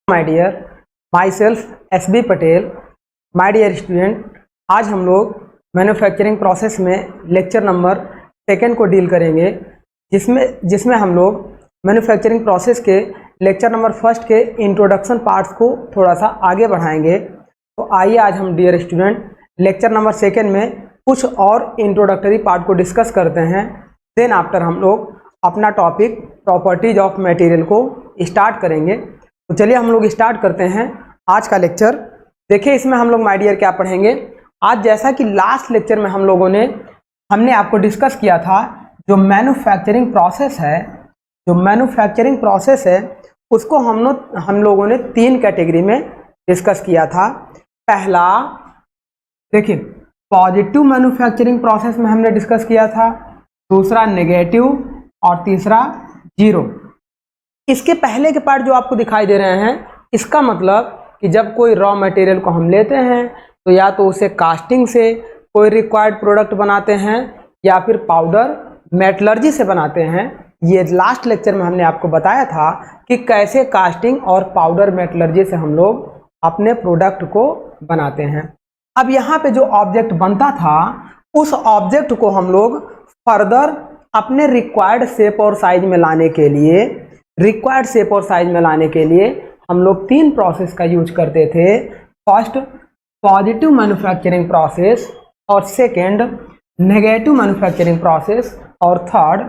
My dear, myself S B. Patel. My dear student, आज हम लोग मैन्युफैक्चरिंग प्रोसेस में लेक्चर नंबर 2 को डील करेंगे, जिसमें हम लोग मैन्युफैक्चरिंग प्रोसेस के लेक्चर नंबर 1 के इंट्रोडक्शन पार्ट्स को थोड़ा सा आगे बढ़ाएंगे। तो आइए आज हम डियर स्टूडेंट लेक्चर नंबर 2 में कुछ और इंट्रोडक्टरी पार्ट को डिस्कस करते हैं। देन आफ्टर हम लोग अपना टॉपिक प्रॉपर्टीज ऑफ मटेरियल को स्टार्ट करेंगे। तो चलिए हम लोग स्टार्ट करते हैं आज का लेक्चर। देखिए इसमें हम लोग माय डियर क्या पढ़ेंगे आज। जैसा कि लास्ट लेक्चर में हमने आपको डिस्कस किया था, जो मैन्युफैक्चरिंग प्रोसेस है उसको हम लोगों ने 3 कैटेगरी में डिस्कस किया था। पहला देखिए पॉजिटिव मैन्युफैक्चरिंग प्रोसेस में हमने डिस्कस किया था, दूसरा नेगेटिव और तीसरा जीरो। इसके पहले के पार्ट जो आपको दिखाई दे रहे हैं, इसका मतलब कि जब कोई रॉ मटेरियल को हम लेते हैं तो या तो उसे कास्टिंग से कोई रिक्वायर्ड प्रोडक्ट बनाते हैं या फिर पाउडर मेटलर्जी से बनाते हैं। ये लास्ट लेक्चर में हमने आपको बताया था कि कैसे कास्टिंग और पाउडर मेटलर्जी से हम लोग अपने प्रोडक्ट को बनाते हैं। अब यहाँ पे जो ऑब्जेक्ट बनता था, उस ऑब्जेक्ट को हम लोग फर्दर अपने रिक्वायर्ड शेप और साइज में लाने के लिए हम लोग 3 प्रोसेस का यूज करते थे। फर्स्ट पॉजिटिव मैन्युफैक्चरिंग प्रोसेस, और सेकेंड नेगेटिव मैन्युफैक्चरिंग प्रोसेस, और थर्ड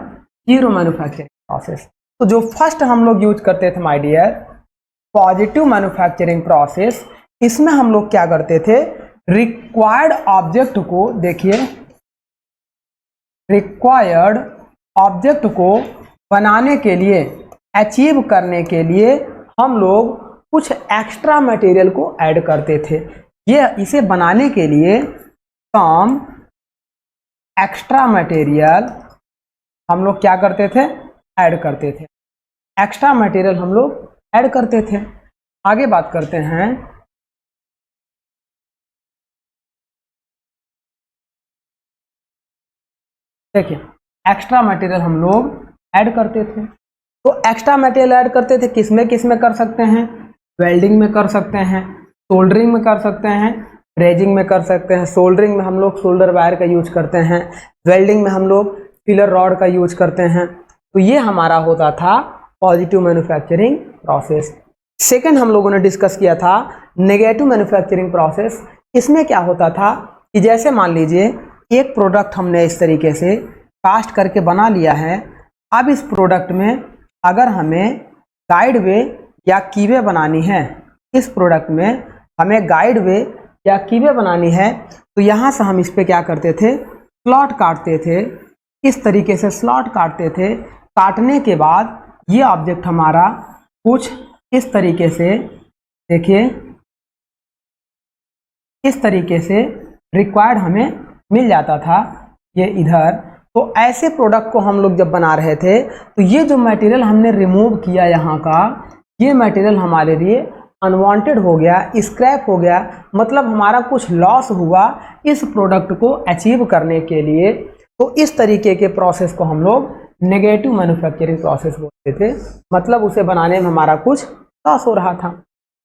जीरो मैन्युफैक्चरिंग प्रोसेस। तो जो फर्स्ट हम लोग यूज करते थे my dear positive manufacturing process, इसमें हम लोग क्या करते थे, रिक्वायर्ड ऑब्जेक्ट को, देखिए रिक्वायर्ड ऑब्जेक्ट को बनाने के लिए, अचीव करने के लिए हम लोग कुछ एक्स्ट्रा मटेरियल को ऐड करते थे। इसे बनाने के लिए सम एक्स्ट्रा मटेरियल हम लोग क्या करते थे, ऐड करते थे। एक्स्ट्रा मटेरियल हम लोग ऐड करते थे। आगे बात करते हैं। देखिए एक्स्ट्रा मटेरियल हम लोग ऐड करते थे। तो एक्स्ट्रा मटेरियल ऐड करते थे किसमें कर सकते हैं, वेल्डिंग में कर सकते हैं, सोल्डरिंग में कर सकते हैं, ब्रेजिंग में कर सकते हैं। सोल्डरिंग में हम लोग सोल्डर वायर का यूज करते हैं, वेल्डिंग में हम लोग फिलर रॉड का यूज करते हैं। तो ये हमारा होता था पॉजिटिव मैन्युफैक्चरिंग प्रोसेस। सेकेंड हम लोगों ने डिस्कस किया था नेगेटिव मैन्युफैक्चरिंग प्रोसेस। इसमें क्या होता था कि जैसे मान लीजिए एक प्रोडक्ट हमने इस तरीके से कास्ट करके बना लिया है। अब इस प्रोडक्ट में अगर हमें गाइड वे या कीवे बनानी है, इस प्रोडक्ट में हमें गाइड वे या कीवे बनानी है, तो यहाँ से हम इस पे क्या करते थे, स्लॉट काटते थे। इस तरीके से स्लॉट काटते थे। काटने के बाद ये ऑब्जेक्ट हमारा कुछ इस तरीके से, देखिए इस तरीके से रिक्वायर्ड हमें मिल जाता था, ये इधर। तो ऐसे प्रोडक्ट को हम लोग जब बना रहे थे, तो ये जो मटेरियल हमने रिमूव किया यहाँ का, ये मटेरियल हमारे लिए अनवांटेड हो गया, स्क्रैप हो गया, मतलब हमारा कुछ लॉस हुआ इस प्रोडक्ट को अचीव करने के लिए। तो इस तरीके के प्रोसेस को हम लोग नेगेटिव मैन्युफैक्चरिंग प्रोसेस बोलते थे, मतलब उसे बनाने में हमारा कुछ लॉस हो रहा था।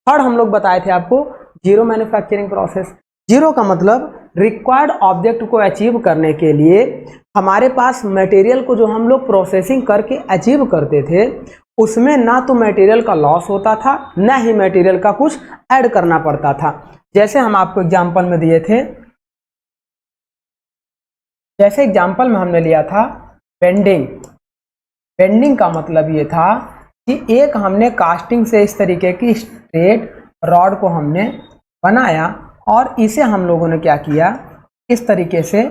थर्ड हम लोग बताए थे आपको जीरो मैन्युफैक्चरिंग प्रोसेस। जीरो का मतलब रिक्वायर्ड ऑब्जेक्ट को अचीव करने के लिए हमारे पास मटेरियल को जो हम लोग प्रोसेसिंग करके अचीव करते थे, उसमें ना तो मटेरियल का लॉस होता था, ना ही मटेरियल का कुछ ऐड करना पड़ता था। जैसे हम आपको एग्जांपल में दिए थे, जैसे एग्जांपल में हमने लिया था बेंडिंग। बेंडिंग का मतलब ये था कि एक हमने कास्टिंग से इस तरीके की स्ट्रेट रॉड को हमने बनाया और इसे हम लोगों ने क्या किया, इस तरीके से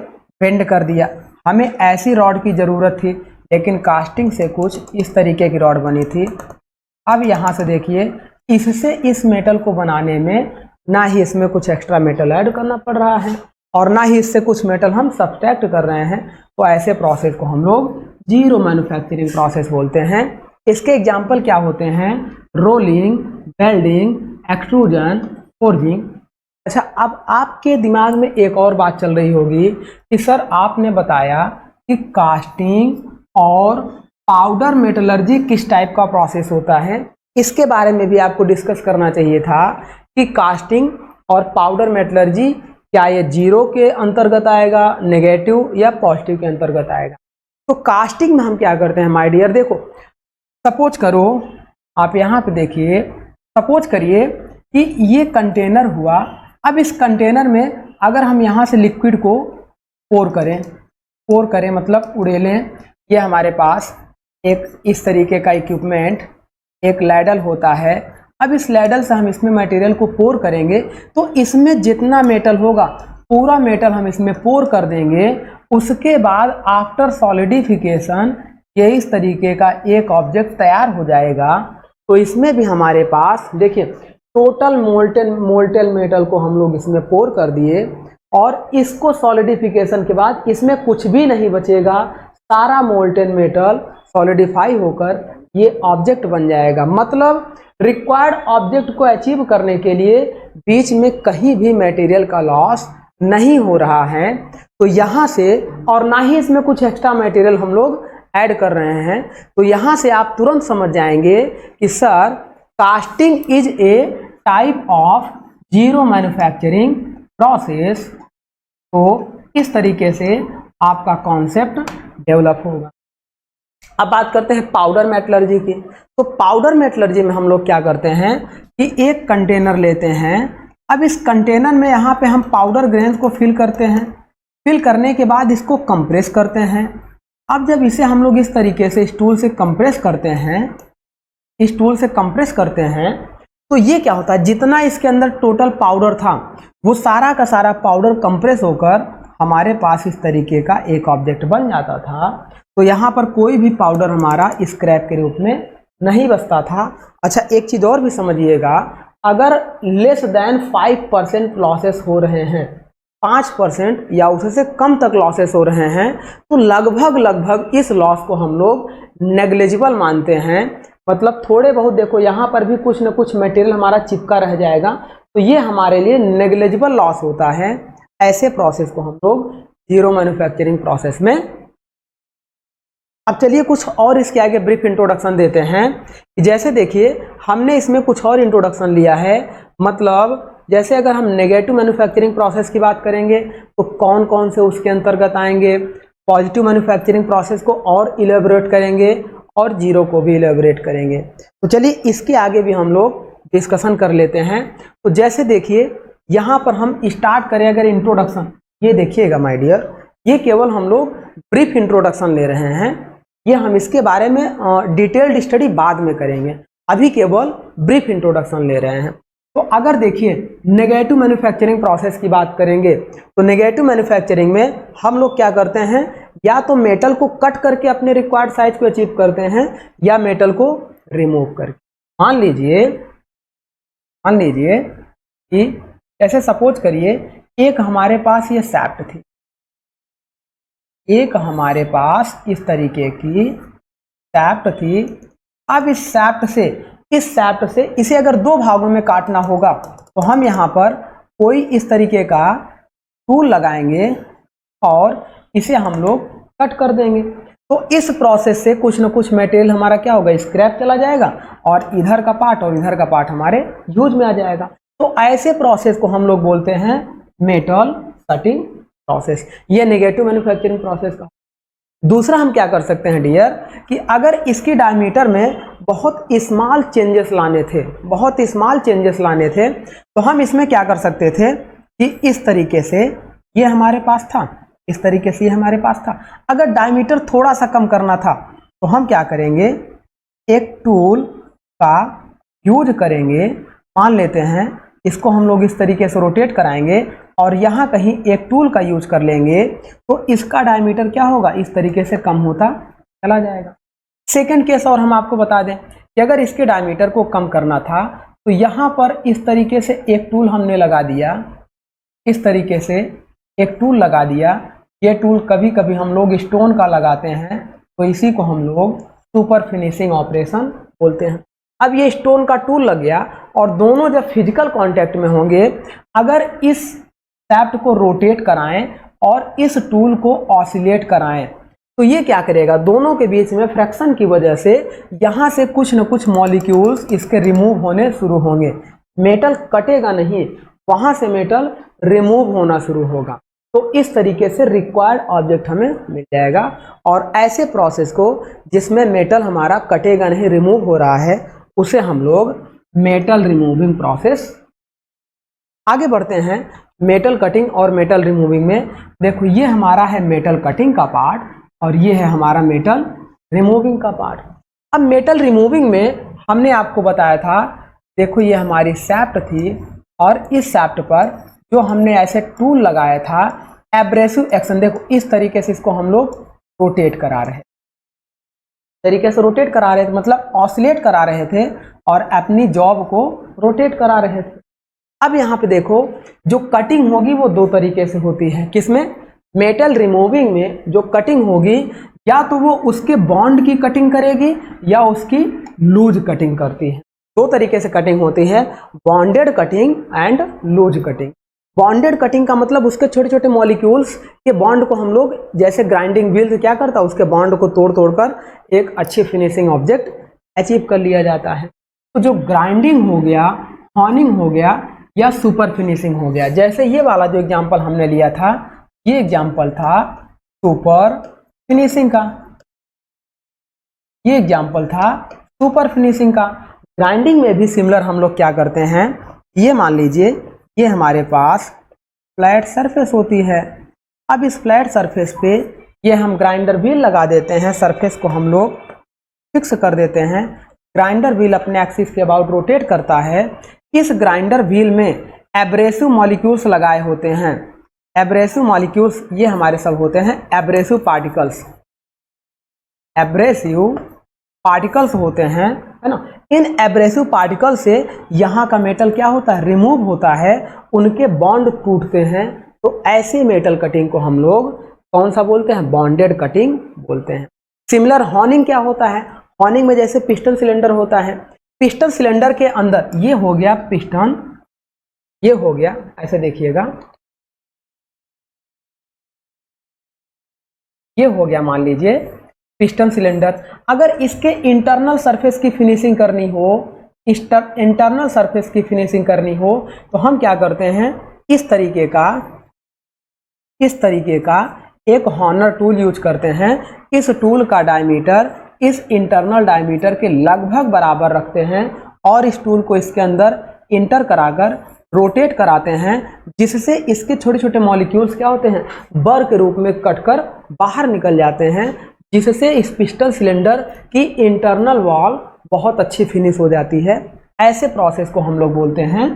बेंड कर दिया। हमें ऐसी रॉड की ज़रूरत थी, लेकिन कास्टिंग से कुछ इस तरीके की रॉड बनी थी। अब यहाँ से देखिए, इससे इस मेटल को बनाने में ना ही इसमें कुछ एक्स्ट्रा मेटल ऐड करना पड़ रहा है और ना ही इससे कुछ मेटल हम सब्सट्रैक्ट कर रहे हैं। तो ऐसे प्रोसेस को हम लोग जीरो मैन्युफैक्चरिंग प्रोसेस बोलते हैं। इसके एग्जाम्पल क्या होते हैं, रोलिंग, वेल्डिंग, एक्सट्रूजन, फोर्जिंग। अच्छा, अब आपके दिमाग में एक और बात चल रही होगी कि सर आपने बताया कि कास्टिंग और पाउडर मेटलर्जी किस टाइप का प्रोसेस होता है, इसके बारे में भी आपको डिस्कस करना चाहिए था कि कास्टिंग और पाउडर मेटलर्जी क्या ये जीरो के अंतर्गत आएगा, नेगेटिव या पॉजिटिव के अंतर्गत आएगा। तो कास्टिंग में हम क्या करते हैं माय डियर, देखो सपोज करो, आप यहाँ पे देखिए, सपोज करिए कि ये कंटेनर हुआ। अब इस कंटेनर में अगर हम यहाँ से लिक्विड को पोर करें मतलब उड़ेलें, ये हमारे पास एक इस तरीके का इक्विपमेंट, एक लैडल होता है। अब इस लैडल से हम इसमें मटेरियल को पोर करेंगे तो इसमें जितना मेटल होगा पूरा मेटल हम इसमें पोर कर देंगे। उसके बाद आफ्टर सॉलिडिफिकेशन ये इस तरीके का एक ऑब्जेक्ट तैयार हो जाएगा। तो इसमें भी हमारे पास देखिए टोटल मोल्टेन मेटल को हम लोग इसमें पोर कर दिए और इसको सॉलिडिफिकेशन के बाद इसमें कुछ भी नहीं बचेगा, सारा मोल्टेन मेटल सॉलिडिफाई होकर ये ऑब्जेक्ट बन जाएगा। मतलब रिक्वायर्ड ऑब्जेक्ट को अचीव करने के लिए बीच में कहीं भी मटेरियल का लॉस नहीं हो रहा है। तो यहाँ से, और ना ही इसमें कुछ एक्स्ट्रा मटेरियल हम लोग ऐड कर रहे हैं। तो यहाँ से आप तुरंत समझ जाएंगे कि sir casting is a type of zero manufacturing process. तो इस तरीके से आपका कॉन्सेप्ट डेवलप होगा। अब बात करते हैं पाउडर मेटलर्जी की। तो पाउडर मेटलर्जी में हम लोग क्या करते हैं कि एक कंटेनर लेते हैं। अब इस कंटेनर में यहाँ पे हम पाउडर ग्रेन्स को फिल करते हैं। फिल करने के बाद इसको कंप्रेस करते हैं। अब जब इसे हम लोग इस तरीके से स्टूल से कंप्रेस करते हैं, तो ये क्या होता है, जितना इसके अंदर टोटल पाउडर था वो सारा का सारा पाउडर कंप्रेस होकर हमारे पास इस तरीके का एक ऑब्जेक्ट बन जाता था। तो यहाँ पर कोई भी पाउडर हमारा स्क्रैप के रूप में नहीं बचता था। अच्छा, एक चीज़ और भी समझिएगा, अगर लेस देन 5% लॉसेस हो रहे हैं, 5% या उससे कम तक लॉसेस हो रहे हैं, तो लगभग इस लॉस को हम लोग नेग्लिजिबल मानते हैं। मतलब थोड़े बहुत, देखो यहाँ पर भी कुछ न कुछ मटेरियल हमारा चिपका रह जाएगा, तो ये हमारे लिए नेग्लिजिबल लॉस होता है। ऐसे प्रोसेस को हम लोग जीरो मैन्युफैक्चरिंग प्रोसेस में। अब चलिए कुछ और इसके आगे ब्रीफ इंट्रोडक्शन देते हैं। जैसे देखिए हमने इसमें कुछ और इंट्रोडक्शन लिया है। मतलब जैसे अगर हम नेगेटिव मैन्युफैक्चरिंग प्रोसेस की बात करेंगे तो कौन कौन से उसके अंतर्गत आएंगे, पॉजिटिव मैन्युफैक्चरिंग प्रोसेस को और इलेबोरेट करेंगे और जीरो को भी इलेबोरेट करेंगे। तो चलिए इसके आगे भी हम लोग डिस्कशन कर लेते हैं। तो जैसे देखिए यहाँ पर हम स्टार्ट करें अगर इंट्रोडक्शन, ये देखिएगा माय डियर, ये केवल हम लोग ब्रीफ इंट्रोडक्शन ले रहे हैं। ये हम इसके बारे में डिटेल्ड स्टडी बाद में करेंगे, अभी केवल ब्रीफ इंट्रोडक्शन ले रहे हैं। तो अगर देखिए नेगेटिव मैन्युफैक्चरिंग प्रोसेस की बात करेंगे तो नेगेटिव मैन्युफैक्चरिंग में हम लोग क्या करते हैं, या तो मेटल को कट करके अपने रिक्वायर्ड साइज को अचीव करते हैं या मेटल को रिमूव करके। मान लीजिए कि ऐसे सपोज करिए एक हमारे पास ये सैफ्ट थी, एक हमारे पास इस तरीके की सैफ्ट थी। अब इस सैफ्ट से इसे अगर दो भागों में काटना होगा तो हम यहाँ पर कोई इस तरीके का टूल लगाएंगे और इसे हम लोग कट कर देंगे। तो इस प्रोसेस से कुछ न कुछ मटेरियल हमारा क्या होगा, स्क्रैप चला जाएगा और इधर का पार्ट और इधर का पार्ट हमारे यूज में आ जाएगा। तो ऐसे प्रोसेस को हम लोग बोलते हैं मेटल कटिंग प्रोसेस। ये नेगेटिव मैन्युफैक्चरिंग प्रोसेस का। दूसरा हम क्या कर सकते हैं डियर, कि अगर इसकी डायमीटर में बहुत स्मॉल चेंजेस लाने थे तो हम इसमें क्या कर सकते थे कि इस तरीके से ये हमारे पास था, इस तरीके से ये हमारे पास था। अगर डायमीटर थोड़ा सा कम करना था तो हम क्या करेंगे, एक टूल का यूज करेंगे। मान लेते हैं इसको हम लोग इस तरीके से रोटेट कराएंगे और यहाँ कहीं एक टूल का यूज कर लेंगे तो इसका डायमीटर क्या होगा, इस तरीके से कम होता चला जाएगा। सेकंड केस और हम आपको बता दें कि अगर इसके डायमीटर को कम करना था तो यहाँ पर इस तरीके से एक टूल हमने लगा दिया, इस तरीके से एक टूल लगा दिया। ये टूल कभी कभी हम लोग स्टोन का लगाते हैं, तो इसी को हम लोग सुपर फिनिशिंग ऑपरेशन बोलते हैं। अब ये स्टोन का टूल लग गया और दोनों जब फिजिकल कांटेक्ट में होंगे, अगर इस सैफ्ट को रोटेट कराएं और इस टूल को ऑसिलेट कराएं तो ये क्या करेगा, दोनों के बीच में फ्रैक्शन की वजह से यहाँ से कुछ न कुछ मॉलिक्यूल्स इसके रिमूव होने शुरू होंगे। मेटल कटेगा नहीं, वहाँ से मेटल रिमूव होना शुरू होगा। तो इस तरीके से रिक्वायर्ड ऑब्जेक्ट हमें मिल जाएगा। और ऐसे प्रोसेस को जिसमें मेटल हमारा कटेगा नहीं, रिमूव हो रहा है, उसे हम लोग मेटल रिमूविंग प्रोसेस। आगे बढ़ते हैं मेटल कटिंग और मेटल रिमूविंग में। देखो ये हमारा है मेटल कटिंग का पार्ट और ये है हमारा मेटल रिमूविंग का पार्ट। अब मेटल रिमूविंग में हमने आपको बताया था, देखो ये हमारी शैफ्ट थी और इस शैफ्ट पर जो हमने ऐसे टूल लगाया था एब्रेसिव एक्शन, देखो इस तरीके से इसको हम लोग रोटेट करा रहे तरीके से रोटेट करा रहे थे, मतलब ऑसिलेट करा रहे थे और अपनी जॉब को रोटेट करा रहे थे। अब यहाँ पे देखो जो कटिंग होगी वो दो तरीके से होती है। किसमें? मेटल रिमूविंग में जो कटिंग होगी या तो वो उसके बॉन्ड की कटिंग करेगी या उसकी लूज कटिंग करती है। दो तरीके से कटिंग होती है, bonded cutting and loose cutting. Bonded cutting का मतलब उसके छोटे छोटे मॉलिक्यूल्स के बॉन्ड को हम लोग जैसे ग्राइंडिंग व्हील से क्या करता है, उसके बॉन्ड को तोड़ तोड़ कर एक अच्छी फिनिशिंग ऑब्जेक्ट अचीव कर लिया जाता है। तो जो ग्राइंडिंग हो गया, हॉनिंग हो गया या सुपर फिनिशिंग हो गया, जैसे ये वाला जो एग्जांपल हमने लिया था, ये एग्जांपल था सुपर फिनिशिंग का, ये एग्जांपल था सुपर फिनिशिंग का। ग्राइंडिंग में भी सिमिलर हम लोग क्या करते हैं, ये मान लीजिए ये हमारे पास फ्लैट सरफेस होती है। अब इस फ्लैट सरफेस पे ये हम ग्राइंडर व्हील लगा देते हैं, सरफेस को हम लोग फिक्स कर देते हैं। ग्राइंडर व्हील अपने एक्सिस के अबाउट रोटेट करता है। इस ग्राइंडर व्हील में एब्रेसिव मॉलिक्यूल्स लगाए होते हैं। एब्रेसिव मॉलिक्यूल्स ये हमारे सब होते हैं एब्रेसिव पार्टिकल्स, एब्रेसिव पार्टिकल्स होते हैं, है ना। इन एब्रेसिव पार्टिकल से यहाँ का मेटल क्या होता है, रिमूव होता है, उनके बॉन्ड टूटते हैं। तो ऐसे मेटल कटिंग को हम लोग कौन सा बोलते हैं, बॉन्डेड कटिंग बोलते हैं। सिमिलर हॉनिंग क्या होता है, हॉनिंग में जैसे पिस्टन सिलेंडर होता है, पिस्टन सिलेंडर के अंदर ये हो गया पिस्टन, ये हो गया, ऐसे देखिएगा, ये हो गया मान लीजिए पिस्टन सिलेंडर। अगर इसके इंटरनल सरफेस की फिनिशिंग करनी हो, इंटरनल सरफेस की फिनिशिंग करनी हो तो हम क्या करते हैं, इस तरीके का एक हॉनर टूल यूज करते हैं। इस टूल का डायमीटर इस इंटरनल डायमीटर के लगभग बराबर रखते हैं और इस टूल को इसके अंदर इंटर कराकर रोटेट कराते हैं, जिससे इसके छोटे छोटे मॉलिक्यूल्स क्या होते हैं, बर के रूप में कटकर बाहर निकल जाते हैं, जिससे इस पिस्टन सिलेंडर की इंटरनल वॉल बहुत अच्छी फिनिश हो जाती है। ऐसे प्रोसेस को हम लोग बोलते हैं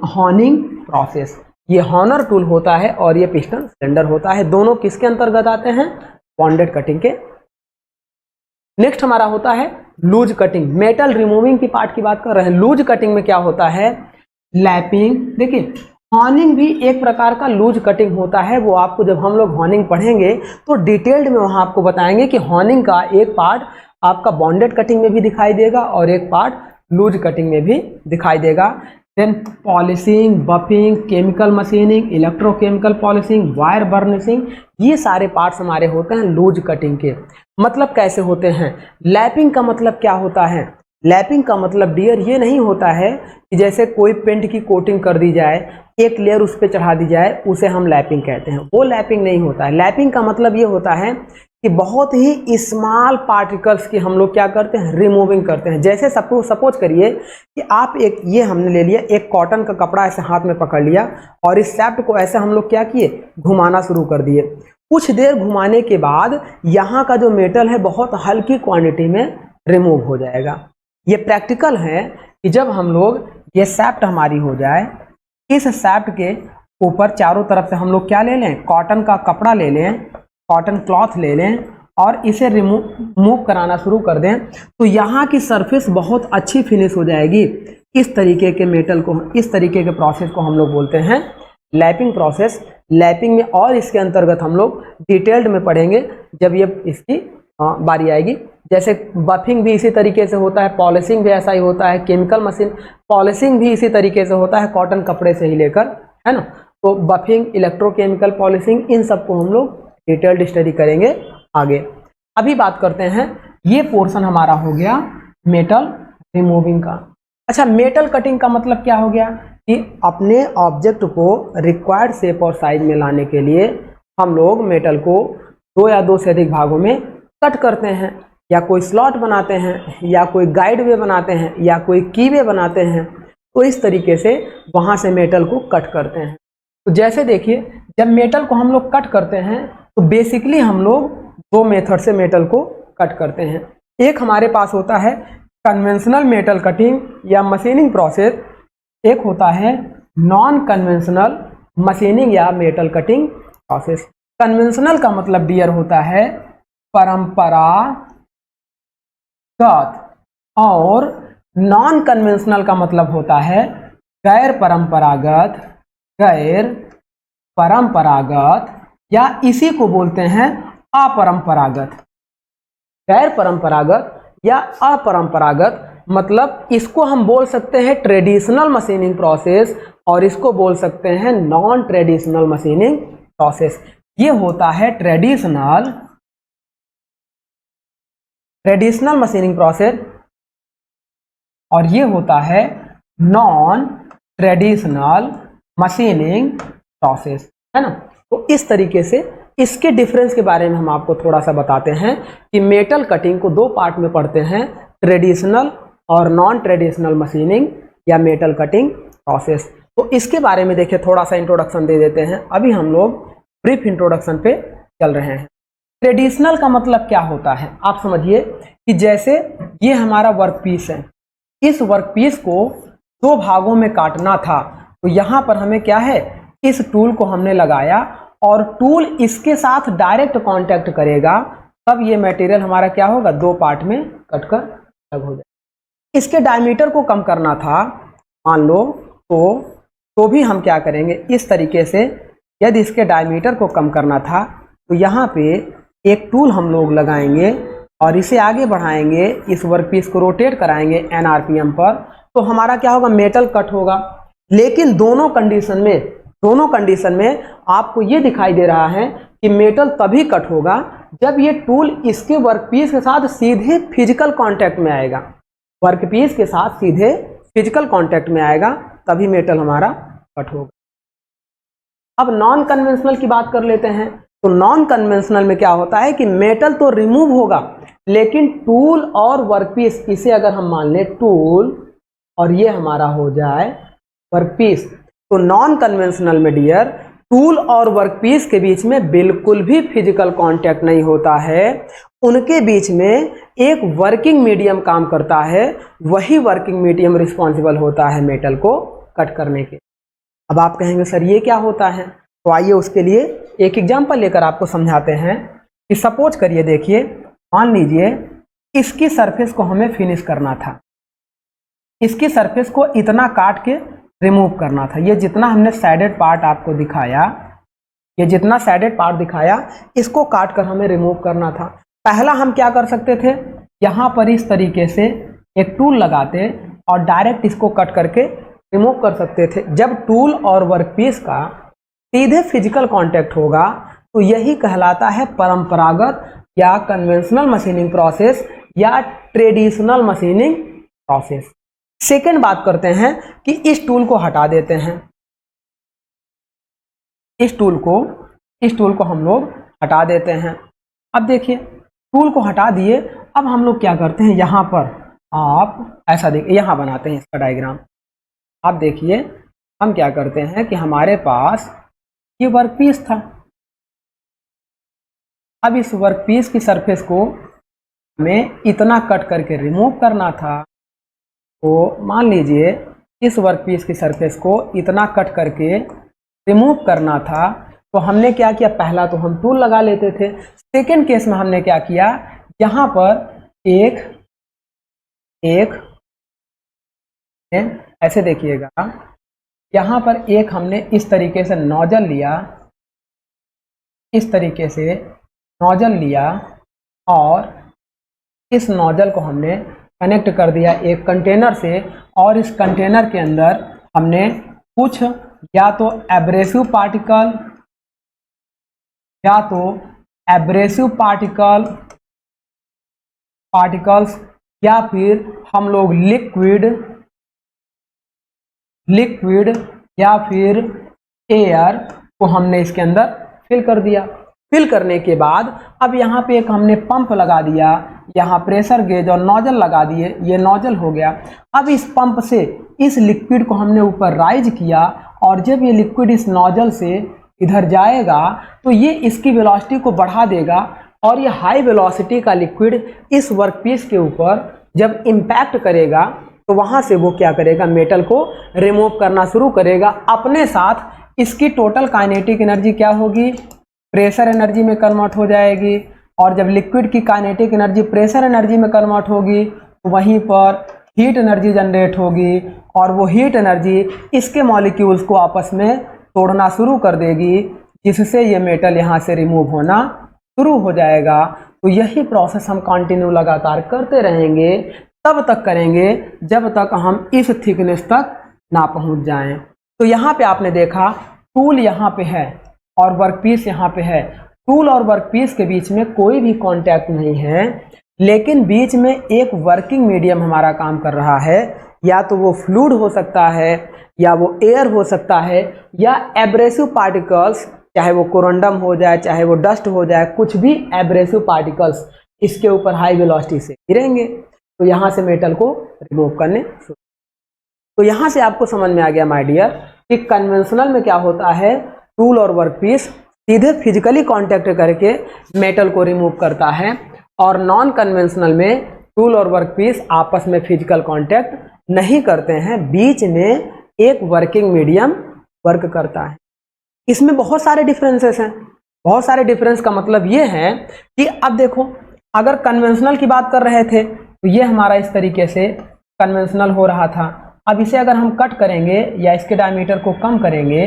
हॉनिंग प्रोसेस। ये हॉनर टूल होता है और ये पिस्टन सिलेंडर होता है। दोनों किसके अंतर्गत आते हैं, बॉन्डेड कटिंग के। नेक्स्ट हमारा होता है लूज कटिंग। मेटल रिमूविंग की पार्ट की बात कर रहे हैं। लूज कटिंग में क्या होता है, लैपिंग। देखिए हॉनिंग भी एक प्रकार का लूज कटिंग होता है। वो आपको जब हम लोग हॉनिंग पढ़ेंगे तो डिटेल्ड में वहाँ आपको बताएंगे कि हॉनिंग का एक पार्ट आपका बॉन्डेड कटिंग में भी दिखाई देगा और एक पार्ट लूज कटिंग में भी दिखाई देगा। Then polishing, buffing, chemical machining, electrochemical polishing, wire burnishing, ये सारे पार्ट्स हमारे होते हैं लूज कटिंग के। मतलब कैसे होते हैं, लैपिंग का मतलब क्या होता है, लैपिंग का मतलब डियर ये नहीं होता है कि जैसे कोई पेंट की कोटिंग कर दी जाए, एक लेयर उस पर चढ़ा दी जाए, उसे हम लैपिंग कहते हैं। वो लैपिंग नहीं होता है। लैपिंग का मतलब ये होता है कि बहुत ही स्मॉल पार्टिकल्स की हम लोग क्या करते हैं, रिमूविंग करते हैं। जैसे सपोज करिए कि आप एक, ये हमने ले लिया एक कॉटन का कपड़ा, ऐसे हाथ में पकड़ लिया और इस शैफ्ट को ऐसे हम लोग क्या किए, घुमाना शुरू कर दिए। कुछ देर घुमाने के बाद यहाँ का जो मेटल है बहुत हल्की क्वांटिटी में रिमूव हो जाएगा। ये प्रैक्टिकल है कि जब हम लोग, ये शैफ्ट हमारी हो जाए, इस शैफ्ट के ऊपर चारों तरफ से हम लोग क्या ले लें, कॉटन का कपड़ा ले लें, कॉटन क्लॉथ ले लें और इसे मूव कराना शुरू कर दें, तो यहाँ की सरफेस बहुत अच्छी फिनिश हो जाएगी। इस तरीके के मेटल को, इस तरीके के प्रोसेस को हम लोग बोलते हैं लैपिंग प्रोसेस। लैपिंग में और इसके अंतर्गत हम लोग डिटेल्ड में पढ़ेंगे जब ये इसकी बारी आएगी। जैसे बफिंग भी इसी तरीके से होता है, पॉलिशिंग भी ऐसा ही होता है, केमिकल मशीन पॉलिशिंग भी इसी तरीके से होता है, कॉटन कपड़े से ही लेकर, है ना। तो बफिंग, इलेक्ट्रोकेमिकल पॉलिशिंग, इन सबको हम लोग डिटेल्ड स्टडी करेंगे आगे अभी बात करते हैं, ये पोर्शन हमारा हो गया मेटल रिमूविंग का। अच्छा, मेटल कटिंग का मतलब क्या हो गया कि अपने ऑब्जेक्ट को रिक्वायर्ड शेप और साइज में लाने के लिए हम लोग मेटल को 2 या 2 से अधिक भागों में कट करते हैं, या कोई स्लॉट बनाते हैं, या कोई गाइड वे बनाते हैं, या कोई की वे बनाते हैं। तो इस तरीके से वहाँ से मेटल को कट करते हैं। तो जैसे देखिए, जब मेटल को हम लोग कट करते हैं तो बेसिकली हम लोग 2 मेथड से मेटल को कट करते हैं। एक हमारे पास होता है कन्वेंशनल मेटल कटिंग या मशीनिंग प्रोसेस, एक होता है नॉन कन्वेंशनल मशीनिंग या मेटल कटिंग प्रोसेस। कन्वेंशनल का मतलब डियर होता है परंपरागत, और नॉन कन्वेंशनल का मतलब होता है गैर परंपरागत, गैर परंपरागत, या इसी को बोलते हैं अपरंपरागत। गैर परंपरागत या अपरंपरागत मतलब इसको हम बोल सकते हैं ट्रेडिशनल मशीनिंग प्रोसेस, और इसको बोल सकते हैं नॉन ट्रेडिशनल मशीनिंग प्रोसेस। ये होता है ट्रेडिशनल मशीनिंग प्रोसेस, और ये होता है नॉन ट्रेडिशनल मशीनिंग प्रोसेस, है ना। तो इस तरीके से इसके डिफरेंस के बारे में हम आपको थोड़ा सा बताते हैं कि मेटल कटिंग को 2 पार्ट में पढ़ते हैं, ट्रेडिशनल और नॉन ट्रेडिशनल मशीनिंग या मेटल कटिंग प्रोसेस। तो इसके बारे में देखिए, थोड़ा सा इंट्रोडक्शन दे देते हैं। अभी हम लोग ब्रीफ इंट्रोडक्शन पे चल रहे हैं। ट्रेडिशनल का मतलब क्या होता है, आप समझिए कि जैसे ये हमारा वर्क पीस है, इस वर्क पीस को 2 भागों में काटना था, तो यहाँ पर हमें क्या है, इस टूल को हमने लगाया और टूल इसके साथ डायरेक्ट कांटेक्ट करेगा, तब ये मटेरियल हमारा क्या होगा, 2 पार्ट में कटकर अलग हो जाएगा। इसके डायमीटर को कम करना था मान लो, तो भी हम क्या करेंगे, इस तरीके से यदि इसके डायमीटर को कम करना था तो यहाँ पे एक टूल हम लोग लगाएंगे और इसे आगे बढ़ाएंगे, इस वर्क पीस को रोटेट कराएंगे n RPM पर, तो हमारा क्या होगा, मेटल कट होगा। लेकिन दोनों कंडीशन में आपको ये दिखाई दे रहा है कि मेटल तभी कट होगा जब ये टूल इसके वर्कपीस के साथ सीधे फिजिकल कांटेक्ट में आएगा, वर्कपीस के साथ सीधे फिजिकल कांटेक्ट में आएगा, तभी मेटल हमारा कट होगा। अब नॉन कन्वेंशनल की बात कर लेते हैं। तो नॉन कन्वेंशनल में क्या होता है कि मेटल तो रिमूव होगा, लेकिन टूल और वर्कपीस, इसे अगर हम मान लें टूल और ये हमारा हो जाए वर्कपीस, तो नॉन कन्वेंशनल में डियर टूल और वर्कपीस के बीच में बिल्कुल भी फिजिकल कांटेक्ट नहीं होता है। उनके बीच में एक वर्किंग मीडियम काम करता है, वही वर्किंग मीडियम रिस्पॉन्सिबल होता है मेटल को कट करने के। अब आप कहेंगे सर ये क्या होता है, तो आइए उसके लिए एक एग्जांपल लेकर आपको समझाते हैं कि सपोज करिए, देखिए मान लीजिए इसकी सरफेस को हमें फिनिश करना था, इसकी सरफेस को इतना काट के रिमूव करना था। ये जितना हमने सैडेड पार्ट आपको दिखाया, ये जितना सैडेड पार्ट दिखाया, इसको काट कर हमें रिमूव करना था। पहला हम क्या कर सकते थे, यहाँ पर इस तरीके से एक टूल लगाते और डायरेक्ट इसको कट करके रिमूव कर सकते थे। जब टूल और वर्कपीस का सीधे फिजिकल कांटेक्ट होगा तो यही कहलाता है परंपरागत या कन्वेंशनल मशीनिंग प्रोसेस या ट्रेडिशनल मशीनिंग प्रोसेस। सेकेंड बात करते हैं कि इस टूल को हटा देते हैं, इस टूल को हम लोग हटा देते हैं। अब देखिए टूल को हटा दिए, अब हम लोग क्या करते हैं, यहाँ पर आप ऐसा देखिए, यहाँ बनाते हैं इसका डायग्राम। आप देखिए हम क्या करते हैं कि हमारे पास ये वर्कपीस था, अब इस वर्कपीस की सरफेस को हमें इतना कट करके रिमूव करना था। तो मान लीजिए इस वर्कपीस की सरफेस को इतना कट करके रिमूव करना था, तो हमने क्या किया, पहला तो हम टूल लगा लेते थे। सेकेंड केस में हमने क्या किया, यहाँ पर एक ऐसे देखिएगा, यहाँ पर एक हमने इस तरीके से नोजल लिया, इस तरीके से नोजल लिया और इस नोजल को हमने कनेक्ट कर दिया एक कंटेनर से, और इस कंटेनर के अंदर हमने कुछ या तो एब्रेसिव पार्टिकल या तो एब्रेसिव पार्टिकल्स या फिर हम लोग लिक्विड या फिर एयर को हमने इसके अंदर फिल कर दिया। फिल करने के बाद अब यहाँ पे एक हमने पंप लगा दिया, यहाँ प्रेशर गेज और नोजल लगा दिए, ये नोजल हो गया। अब इस पंप से इस लिक्विड को हमने ऊपर राइज किया और जब ये लिक्विड इस नोजल से इधर जाएगा तो ये इसकी वेलोसिटी को बढ़ा देगा और ये हाई वेलोसिटी का लिक्विड इस वर्कपीस के ऊपर जब इम्पैक्ट करेगा तो वहाँ से वो क्या करेगा, मेटल को रिमूव करना शुरू करेगा। अपने साथ इसकी टोटल काइनेटिक एनर्जी क्या होगी, प्रेशर एनर्जी में कन्वर्ट हो जाएगी। और जब लिक्विड की काइनेटिक एनर्जी प्रेशर एनर्जी में कन्वर्ट होगी तो वहीं पर हीट एनर्जी जनरेट होगी और वो हीट एनर्जी इसके मॉलिक्यूल्स को आपस में तोड़ना शुरू कर देगी, जिससे ये मेटल यहाँ से रिमूव होना शुरू हो जाएगा। तो यही प्रोसेस हम कंटिन्यू लगातार करते रहेंगे, तब तक करेंगे जब तक हम इस थिकनेस तक ना पहुँच जाएं। तो यहाँ पे आपने देखा टूल यहाँ पे है और वर्कपीस यहाँ पे है। टूल और वर्कपीस के बीच में कोई भी कांटेक्ट नहीं है, लेकिन बीच में एक वर्किंग मीडियम हमारा काम कर रहा है। या तो वो फ्लूइड हो सकता है, या वो एयर हो सकता है, या एब्रेसिव पार्टिकल्स, चाहे वो कोरंडम हो जाए, चाहे वो डस्ट हो जाए, कुछ भी एब्रेसिव पार्टिकल्स इसके ऊपर हाई वेलोसिटी से गिरेंगे तो यहाँ से मेटल को रिमूव करने शुरू। तो यहाँ से आपको समझ में आ गया माय डियर कि कन्वेंशनल में क्या होता है, टूल और वर्कपीस सीधे फिजिकली कांटेक्ट करके मेटल को रिमूव करता है, और नॉन कन्वेंशनल में टूल और वर्कपीस आपस में फिजिकल कांटेक्ट नहीं करते हैं, बीच में एक वर्किंग मीडियम वर्क करता है। इसमें बहुत सारे डिफरेंसेस हैं। बहुत सारे डिफरेंस का मतलब ये है कि अब देखो, अगर कन्वेंशनल की बात कर रहे थे तो ये हमारा इस तरीके से कन्वेंशनल हो रहा था। अब इसे अगर हम कट करेंगे या इसके डायमीटर को कम करेंगे,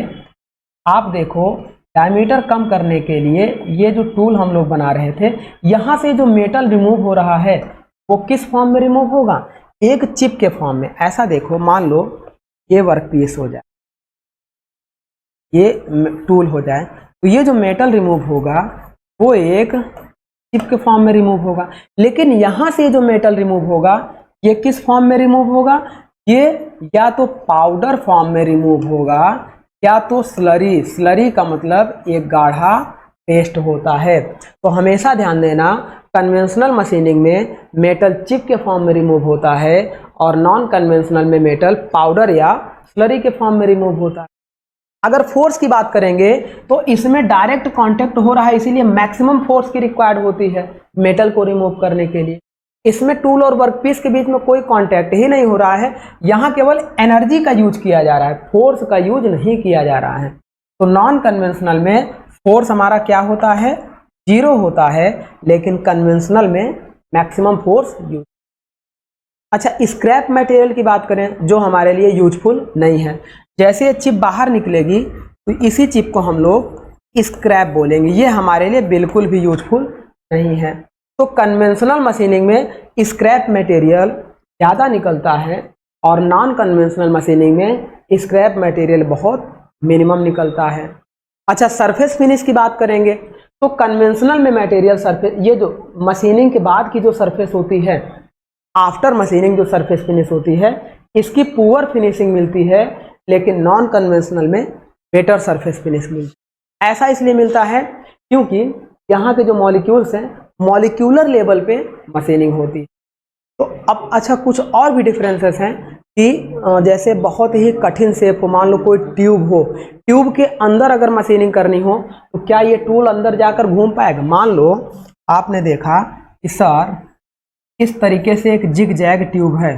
आप देखो डायमीटर कम करने के लिए ये जो टूल हम लोग बना रहे थे, यहाँ से जो मेटल रिमूव हो रहा है वो किस फॉर्म में रिमूव होगा, एक चिप के फॉर्म में। ऐसा देखो, मान लो ये वर्कपीस हो जाए, ये टूल हो जाए, तो ये जो मेटल रिमूव होगा वो एक चिप के फॉर्म में रिमूव होगा। लेकिन यहाँ से जो मेटल रिमूव होगा ये किस फॉर्म में रिमूव होगा, ये या तो पाउडर फॉर्म में रिमूव होगा या तो स्लरी का मतलब एक गाढ़ा पेस्ट होता है। तो हमेशा ध्यान देना, कन्वेंशनल मशीनिंग में मेटल चिप के फॉर्म में रिमूव होता है और नॉन कन्वेंशनल में मेटल पाउडर या स्लरी के फॉर्म में रिमूव होता है। अगर फोर्स की बात करेंगे तो इसमें डायरेक्ट कांटेक्ट हो रहा है, इसीलिए मैक्सिमम फोर्स की रिक्वायर्ड होती है मेटल को रिमूव करने के लिए। इसमें टूल और वर्कपीस के बीच में कोई कांटेक्ट ही नहीं हो रहा है, यहाँ केवल एनर्जी का यूज किया जा रहा है, फोर्स का यूज नहीं किया जा रहा है। तो नॉन कन्वेंशनल में फोर्स हमारा क्या होता है, 0 होता है, लेकिन कन्वेंशनल में मैक्सिमम फोर्स यूज। अच्छा, स्क्रैप मटेरियल की बात करें जो हमारे लिए यूजफुल नहीं है, जैसे ये चिप बाहर निकलेगी तो इसी चिप को हम लोग स्क्रैप बोलेंगे, ये हमारे लिए बिल्कुल भी यूजफुल नहीं है। तो कन्वेंशनल मशीनिंग में स्क्रैप मटेरियल ज़्यादा निकलता है और नॉन कन्वेंशनल मशीनिंग में स्क्रैप मटेरियल बहुत मिनिमम निकलता है। अच्छा, सरफेस फिनिश की बात करेंगे तो कन्वेंशनल में मटेरियल सरफेस, ये जो मशीनिंग के बाद की जो सरफेस होती है, आफ्टर मशीनिंग जो सरफेस फिनिश होती है, इसकी पुअर फिनिशिंग मिलती है, लेकिन नॉन कन्वेंशनल में बेटर सरफेस फिनिश मिलती है। ऐसा इसलिए मिलता है क्योंकि यहाँ के जो मॉलिक्यूल्स हैं, मॉलिक्यूलर लेवल पे मशीनिंग होती है। तो अब अच्छा, कुछ और भी डिफरेंसेस हैं कि जैसे बहुत ही कठिन शेप हो, मान लो कोई ट्यूब हो, ट्यूब के अंदर अगर मशीनिंग करनी हो तो क्या ये टूल अंदर जाकर घूम पाएगा। मान लो आपने देखा कि सर इस तरीके से एक जिग जैग ट्यूब है,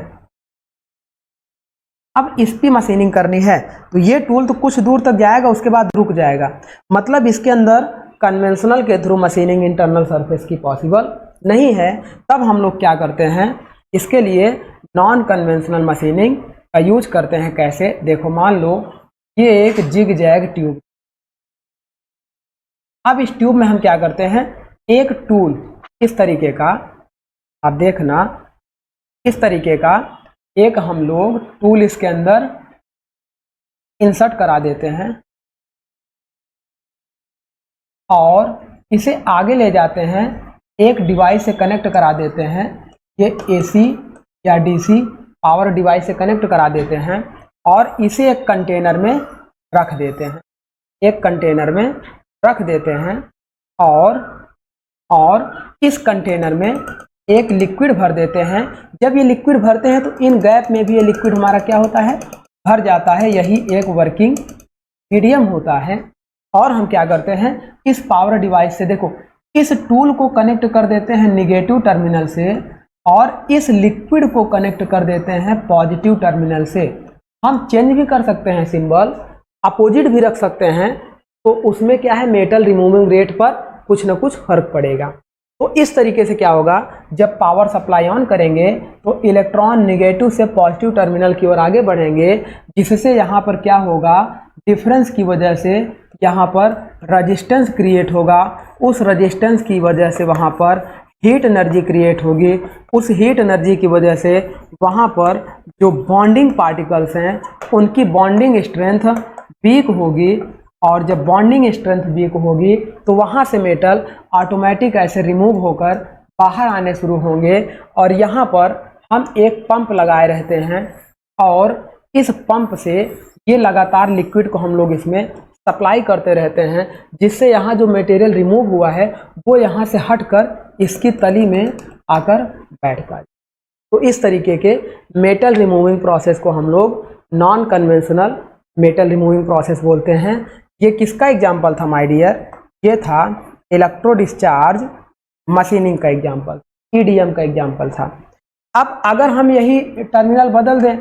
अब इस पर मशीनिंग करनी है तो ये टूल तो कुछ दूर तक जाएगा, उसके बाद रुक जाएगा। मतलब इसके अंदर कन्वेंशनल के थ्रू मशीनिंग इंटरनल सरफेस की पॉसिबल नहीं है। तब हम लोग क्या करते हैं, इसके लिए नॉन कन्वेंशनल मशीनिंग का यूज करते हैं। कैसे, देखो मान लो ये एक जिग जैग ट्यूब, अब इस ट्यूब में हम क्या करते हैं, एक टूल इस तरीके का, आप देखना इस तरीके का एक हम लोग टूल इसके अंदर इंसर्ट करा देते हैं और इसे आगे ले जाते हैं, एक डिवाइस से कनेक्ट करा देते हैं, ये AC या DC पावर डिवाइस से कनेक्ट करा देते हैं और इसे एक कंटेनर में रख देते हैं, एक कंटेनर में रख देते हैं और इस कंटेनर में एक लिक्विड भर देते हैं। जब ये लिक्विड भरते हैं तो इन गैप में भी ये लिक्विड हमारा क्या होता है, भर जाता है। यही एक वर्किंग मीडियम होता है। और हम क्या करते हैं, इस पावर डिवाइस से देखो इस टूल को कनेक्ट कर देते हैं निगेटिव टर्मिनल से और इस लिक्विड को कनेक्ट कर देते हैं पॉजिटिव टर्मिनल से। हम चेंज भी कर सकते हैं सिंबल, अपोजिट भी रख सकते हैं, तो उसमें क्या है, मेटल रिमूविंग रेट पर कुछ ना कुछ फर्क पड़ेगा। तो इस तरीके से क्या होगा, जब पावर सप्लाई ऑन करेंगे तो इलेक्ट्रॉन निगेटिव से पॉजिटिव टर्मिनल की ओर आगे बढ़ेंगे, जिससे यहाँ पर क्या होगा, डिफरेंस की वजह से यहाँ पर रजिस्टेंस क्रिएट होगा। उस रजिस्टेंस की वजह से वहाँ पर हीट एनर्जी क्रिएट होगी। उस हीट एनर्जी की वजह से वहाँ पर जो बॉन्डिंग पार्टिकल्स हैं उनकी बॉन्डिंग स्ट्रेंथ वीक होगी और जब बॉन्डिंग स्ट्रेंथ वीक होगी तो वहाँ से मेटल ऑटोमेटिक ऐसे रिमूव होकर बाहर आने शुरू होंगे। और यहाँ पर हम एक पंप लगाए रहते हैं और इस पंप से ये लगातार लिक्विड को हम लोग इसमें सप्लाई करते रहते हैं, जिससे यहाँ जो मटेरियल रिमूव हुआ है वो यहाँ से हटकर इसकी तली में आकर बैठ पाए। तो इस तरीके के मेटल रिमूविंग प्रोसेस को हम लोग non conventional metal removing process बोलते हैं। ये किसका एग्जाम्पल था माय डियर, ये था इलेक्ट्रो डिस्चार्ज मशीनिंग का एग्जाम्पल, EDM का एग्जाम्पल था। अब अगर हम यही टर्मिनल बदल दें,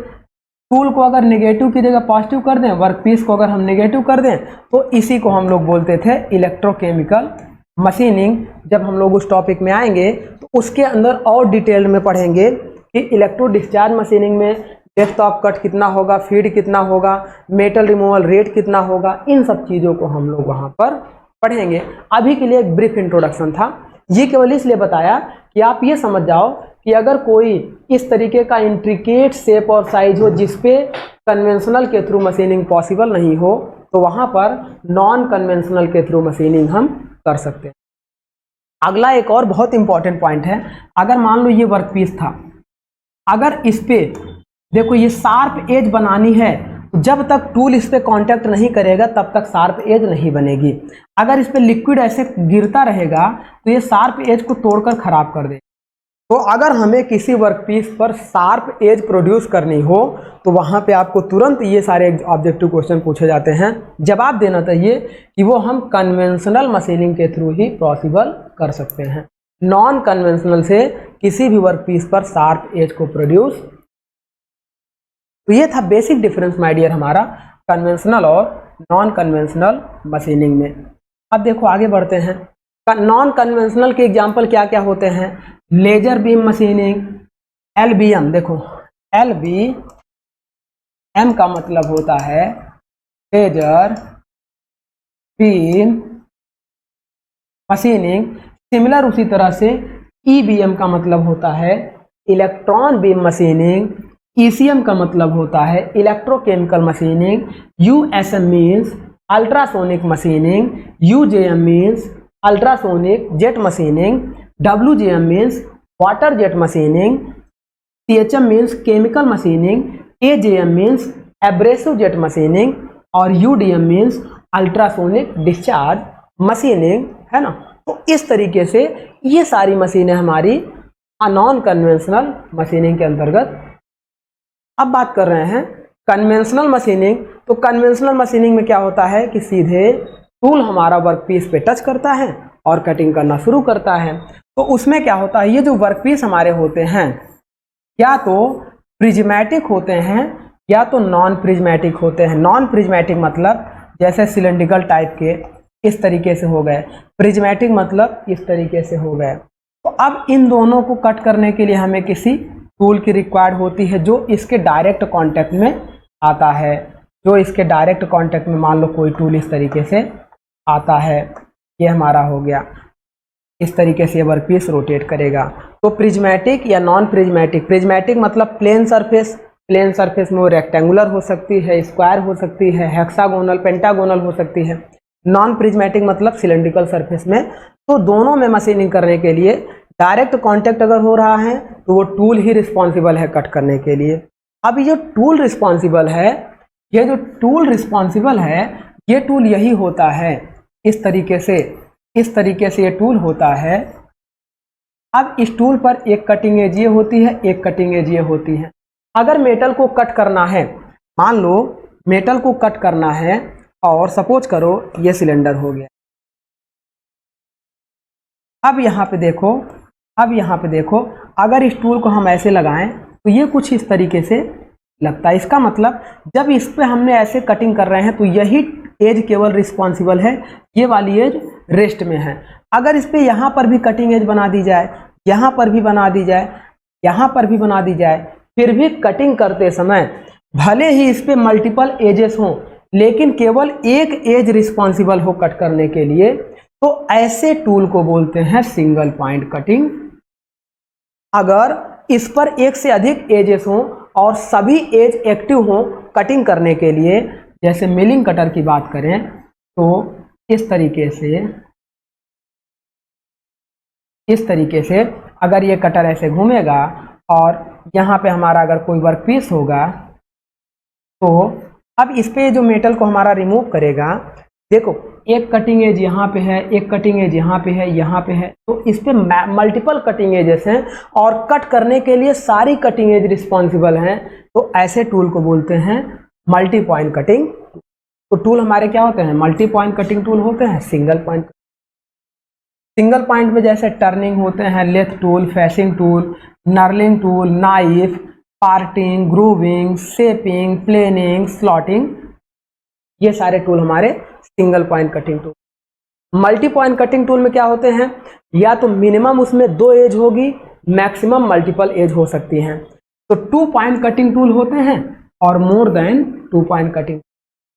टूल को अगर नेगेटिव की जगह पॉजिटिव कर दें, वर्कपीस को अगर हम नेगेटिव कर दें, तो इसी को हम लोग बोलते थे इलेक्ट्रोकेमिकल मशीनिंग। जब हम लोग उस टॉपिक में आएंगे तो उसके अंदर और डिटेल में पढ़ेंगे कि इलेक्ट्रो डिस्चार्ज मशीनिंग में डेप्थ ऑफ कट कितना होगा, फीड कितना होगा, मेटल रिमूवल रेट कितना होगा, इन सब चीज़ों को हम लोग वहाँ पर पढ़ेंगे। अभी के लिए एक ब्रीफ इंट्रोडक्शन था, ये केवल इसलिए बताया कि आप ये समझ जाओ कि अगर कोई इस तरीके का इंट्रिकेट शेप और साइज हो जिसपे कन्वेंशनल के थ्रू मशीनिंग पॉसिबल नहीं हो, तो वहाँ पर नॉन कन्वेंशनल के थ्रू मशीनिंग हम कर सकते हैं। अगला एक और बहुत इंपॉर्टेंट पॉइंट है, अगर मान लो ये वर्कपीस था, अगर इस पे देखो ये शार्प एज बनानी है, जब तक टूल इस पे कांटेक्ट नहीं करेगा तब तक शार्प एज नहीं बनेगी। अगर इस पे लिक्विड ऐसे गिरता रहेगा तो ये शार्प एज को तोड़कर खराब कर देगा। तो अगर हमें किसी वर्कपीस पर शार्प एज प्रोड्यूस करनी हो तो वहाँ पे आपको तुरंत ये सारे ऑब्जेक्टिव क्वेश्चन पूछे जाते हैं। जवाब देना चाहिए कि वो हम कन्वेंशनल मशीनिंग के थ्रू ही पॉसिबल कर सकते हैं। नॉन कन्वेंशनल से किसी भी वर्कपीस पर शार्प एज को प्रोड्यूस। तो ये था बेसिक डिफरेंस माय डियर हमारा कन्वेंशनल और नॉन कन्वेंशनल मशीनिंग में। अब देखो आगे बढ़ते हैं। नॉन कन्वेंशनल के एग्जाम्पल क्या क्या होते हैं, लेजर बीम मशीनिंग, LBM। देखो LBM का मतलब होता है लेजर बीम मशीनिंग। सिमिलर उसी तरह से EBM का मतलब होता है इलेक्ट्रॉन बीम मशीनिंग। ECM का मतलब होता है electrochemical machining. USM means ultrasonic machining. UJM means ultrasonic jet machining. WJM means water jet machining. CHM means chemical machining. AJM means abrasive jet machining और UDM means ultrasonic discharge machining, है ना। तो इस तरीके से ये सारी मशीनें हमारी नॉन कन्वेंशनल मशीनिंग के अंतर्गत। अब बात कर रहे हैं कन्वेंशनल मशीनिंग। तो कन्वेंशनल मशीनिंग में क्या होता है कि सीधे टूल हमारा वर्कपीस पे टच करता है और कटिंग करना शुरू करता है। तो उसमें क्या होता है, ये जो वर्कपीस हमारे होते हैं या तो प्रिज्मेटिक होते हैं या तो नॉन प्रिज्मेटिक होते हैं। नॉन प्रिज्मेटिक मतलब जैसे सिलेंड्रिकल टाइप के इस तरीके से हो गए, प्रिज्मेटिक मतलब इस तरीके से हो गए। तो अब इन दोनों को कट करने के लिए हमें किसी टूल की रिक्वायर्ड होती है जो इसके डायरेक्ट कांटेक्ट में आता है। जो इसके डायरेक्ट कांटेक्ट में मान लो कोई टूल इस तरीके से आता है, ये हमारा हो गया, इस तरीके से वर्कपीस रोटेट करेगा। तो प्रिज्मेटिक या नॉन प्रिज्मेटिक। प्रिज्मेटिक मतलब प्लेन सरफेस, प्लेन सरफेस में वो रेक्टेंगुलर हो सकती है, स्क्वायर हो सकती है, हेक्सागोनल, पेंटागोनल हो सकती है। नॉन प्रिज्मेटिक मतलब सिलेंड्रिकल सरफेस में। तो दोनों में मशीनिंग करने के लिए डायरेक्ट कांटेक्ट अगर हो रहा है तो वो टूल ही रिस्पॉन्सिबल है कट करने के लिए। अब ये जो टूल रिस्पॉन्सिबल है, ये जो टूल रिस्पॉन्सिबल है, ये टूल यही होता है, इस तरीके से ये टूल होता है। अब इस टूल पर एक कटिंग एज ये होती है, एक कटिंग एज ये होती है। अगर मेटल को कट करना है, मान लो मेटल को कट करना है और सपोज करो ये सिलेंडर हो गया। अब यहाँ पे देखो, अगर इस टूल को हम ऐसे लगाएं तो ये कुछ इस तरीके से लगता है। इसका मतलब जब इस पे हमने ऐसे कटिंग कर रहे हैं तो यही एज केवल रिस्पॉन्सिबल है, ये वाली एज रेस्ट में है। अगर इस पे यहाँ पर भी कटिंग एज बना दी जाए, यहाँ पर भी बना दी जाए, यहाँ पर भी बना दी जाए, फिर भी कटिंग करते समय भले ही इस पे मल्टीपल एजेस हों लेकिन केवल एक एज रिस्पॉन्सिबल हो कट करने के लिए, तो ऐसे टूल को बोलते हैं सिंगल पॉइंट कटिंग। अगर इस पर एक से अधिक एजेस हों और सभी एज एक्टिव हों कटिंग करने के लिए, जैसे मिलिंग कटर की बात करें तो इस तरीके से अगर ये कटर ऐसे घूमेगा और यहाँ पे हमारा अगर कोई वर्क पीस होगा तो अब इस पे जो मेटल को हमारा रिमूव करेगा, देखो एक कटिंग एज यहाँ पे है, एक कटिंग एज यहाँ पे है, यहाँ पे है, तो इस पे मल्टीपल कटिंग एजेस हैं और कट करने के लिए सारी कटिंग एज रिस्पॉन्सिबल हैं। तो ऐसे टूल को बोलते हैं मल्टी पॉइंट कटिंग। तो टूल हमारे क्या होते हैं? मल्टी पॉइंट कटिंग टूल होते हैं। सिंगल पॉइंट में जैसे टर्निंग होते हैं, lathe tool, facing tool, knurling tool, knife, parting, grooving, shaping, planing, slotting, ये सारे टूल हमारे single point cutting tool. Multi point cutting tool में क्या होते हैं? या तो मिनिमम उसमें 2 एज होगी, मैक्सिमम मल्टीपल एज हो सकती हैं। तो 2 पॉइंट कटिंग टूल होते हैं और more than 2 point cutting.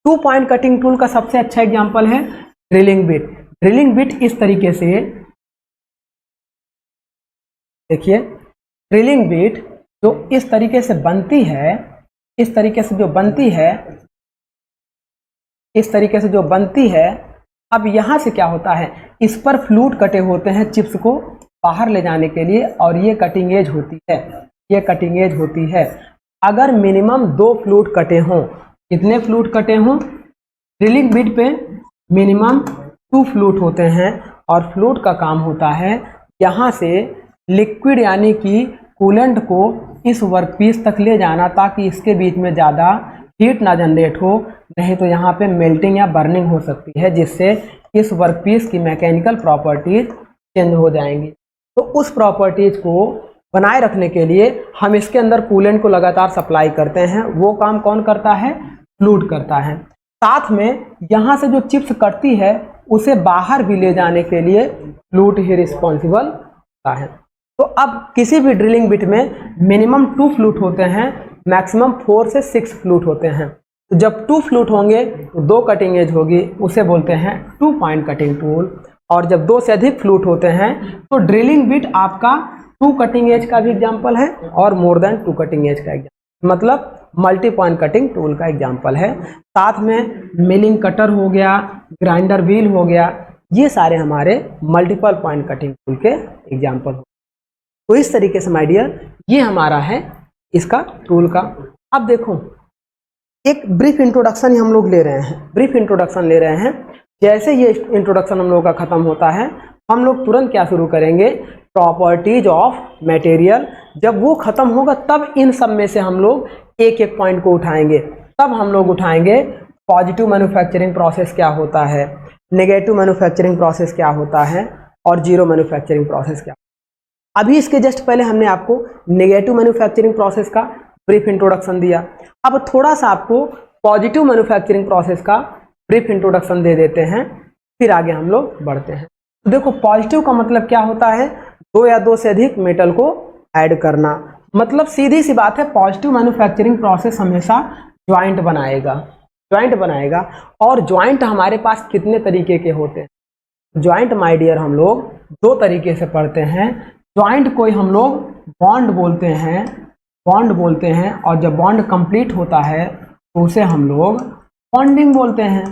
2 point cutting tool का सबसे अच्छा एग्जांपल है ड्रिलिंग बिट। ड्रिलिंग बिट इस तरीके से, देखिए ड्रिलिंग बिट जो इस तरीके से बनती है, इस तरीके से जो बनती है, अब यहां से क्या होता है, इस पर फ्लूट कटे होते हैं चिप्स को बाहर ले जाने के लिए और ये कटिंग एज होती है। अगर मिनिमम 2 फ्लूट कटे हों, कितने फ्लूट कटे हों? ड्रिलिंग बिट पे मिनिमम 2 फ्लूट होते हैं और फ्लूट का काम होता है यहाँ से लिक्विड यानी कि कूलेंट को इस वर्कपीस तक ले जाना ताकि इसके बीच में ज़्यादा हीट ना जनरेट हो, नहीं तो यहाँ पे मेल्टिंग या बर्निंग हो सकती है जिससे इस वर्कपीस की मैकेनिकल प्रॉपर्टीज चेंज हो जाएंगी। तो उस प्रॉपर्टीज को बनाए रखने के लिए हम इसके अंदर कूलेंट को लगातार सप्लाई करते हैं। वो काम कौन करता है? फ्लूट करता है। साथ में यहाँ से जो चिप्स कटती है उसे बाहर भी ले जाने के लिए फ्लूट ही रिस्पॉन्सिबल होता है। तो अब किसी भी ड्रिलिंग बिट में मिनिमम 2 फ्लूट होते हैं, मैक्सिमम 4 से 6 फ्लूट होते हैं। तो जब 2 फ्लूट होंगे तो 2 कटिंग एज होगी, उसे बोलते हैं 2 पॉइंट कटिंग टूल। और जब 2 से अधिक फ्लूट होते हैं तो ड्रिलिंग बिट आपका 2 कटिंग एज का भी एग्जाम्पल है और मोर देन 2 कटिंग एज का एग्जाम्पल, मतलब मल्टी पॉइंट कटिंग टूल का एग्जाम्पल है। साथ में मिलिंग कटर हो गया, ग्राइंडर व्हील हो गया, ये सारे हमारे मल्टीपल पॉइंट कटिंग टूल के एग्जाम्पल हो। तो इस तरीके से माय डियर ये हमारा है इसका टूल का। अब देखो एक ब्रीफ इंट्रोडक्शन ही हम लोग ले रहे हैं। जैसे ये इंट्रोडक्शन हम लोग का खत्म होता है हम लोग तुरंत क्या शुरू करेंगे? Properties of material. जब वो खत्म होगा तब इन सब में से हम लोग एक एक पॉइंट को उठाएंगे। तब हम लोग उठाएंगे पॉजिटिव मैन्युफैक्चरिंग प्रोसेस क्या होता है, नेगेटिव मैन्युफैक्चरिंग प्रोसेस क्या होता है और जीरो मैन्युफैक्चरिंग प्रोसेस क्या। अभी इसके जस्ट पहले हमने आपको नेगेटिव मैन्युफैक्चरिंग प्रोसेस का ब्रीफ इंट्रोडक्शन दिया। अब थोड़ा सा आपको पॉजिटिव मैन्युफैक्चरिंग प्रोसेस का ब्रीफ इंट्रोडक्शन दे देते हैं, फिर आगे हम लोग बढ़ते हैं। तो देखो पॉजिटिव का मतलब क्या होता है? 2 या 2 से अधिक मेटल को ऐड करना। मतलब सीधी सी बात है, पॉजिटिव मैन्युफैक्चरिंग प्रोसेस हमेशा ज्वाइंट बनाएगा। और ज्वाइंट हमारे पास कितने तरीके के होते हैं? ज्वाइंट माय डियर हम लोग 2 तरीके से पढ़ते हैं। ज्वाइंट कोई हम लोग बॉन्ड बोलते हैं और जब बॉन्ड कंप्लीट होता है तो उसे हम लोग बॉन्डिंग बोलते हैं।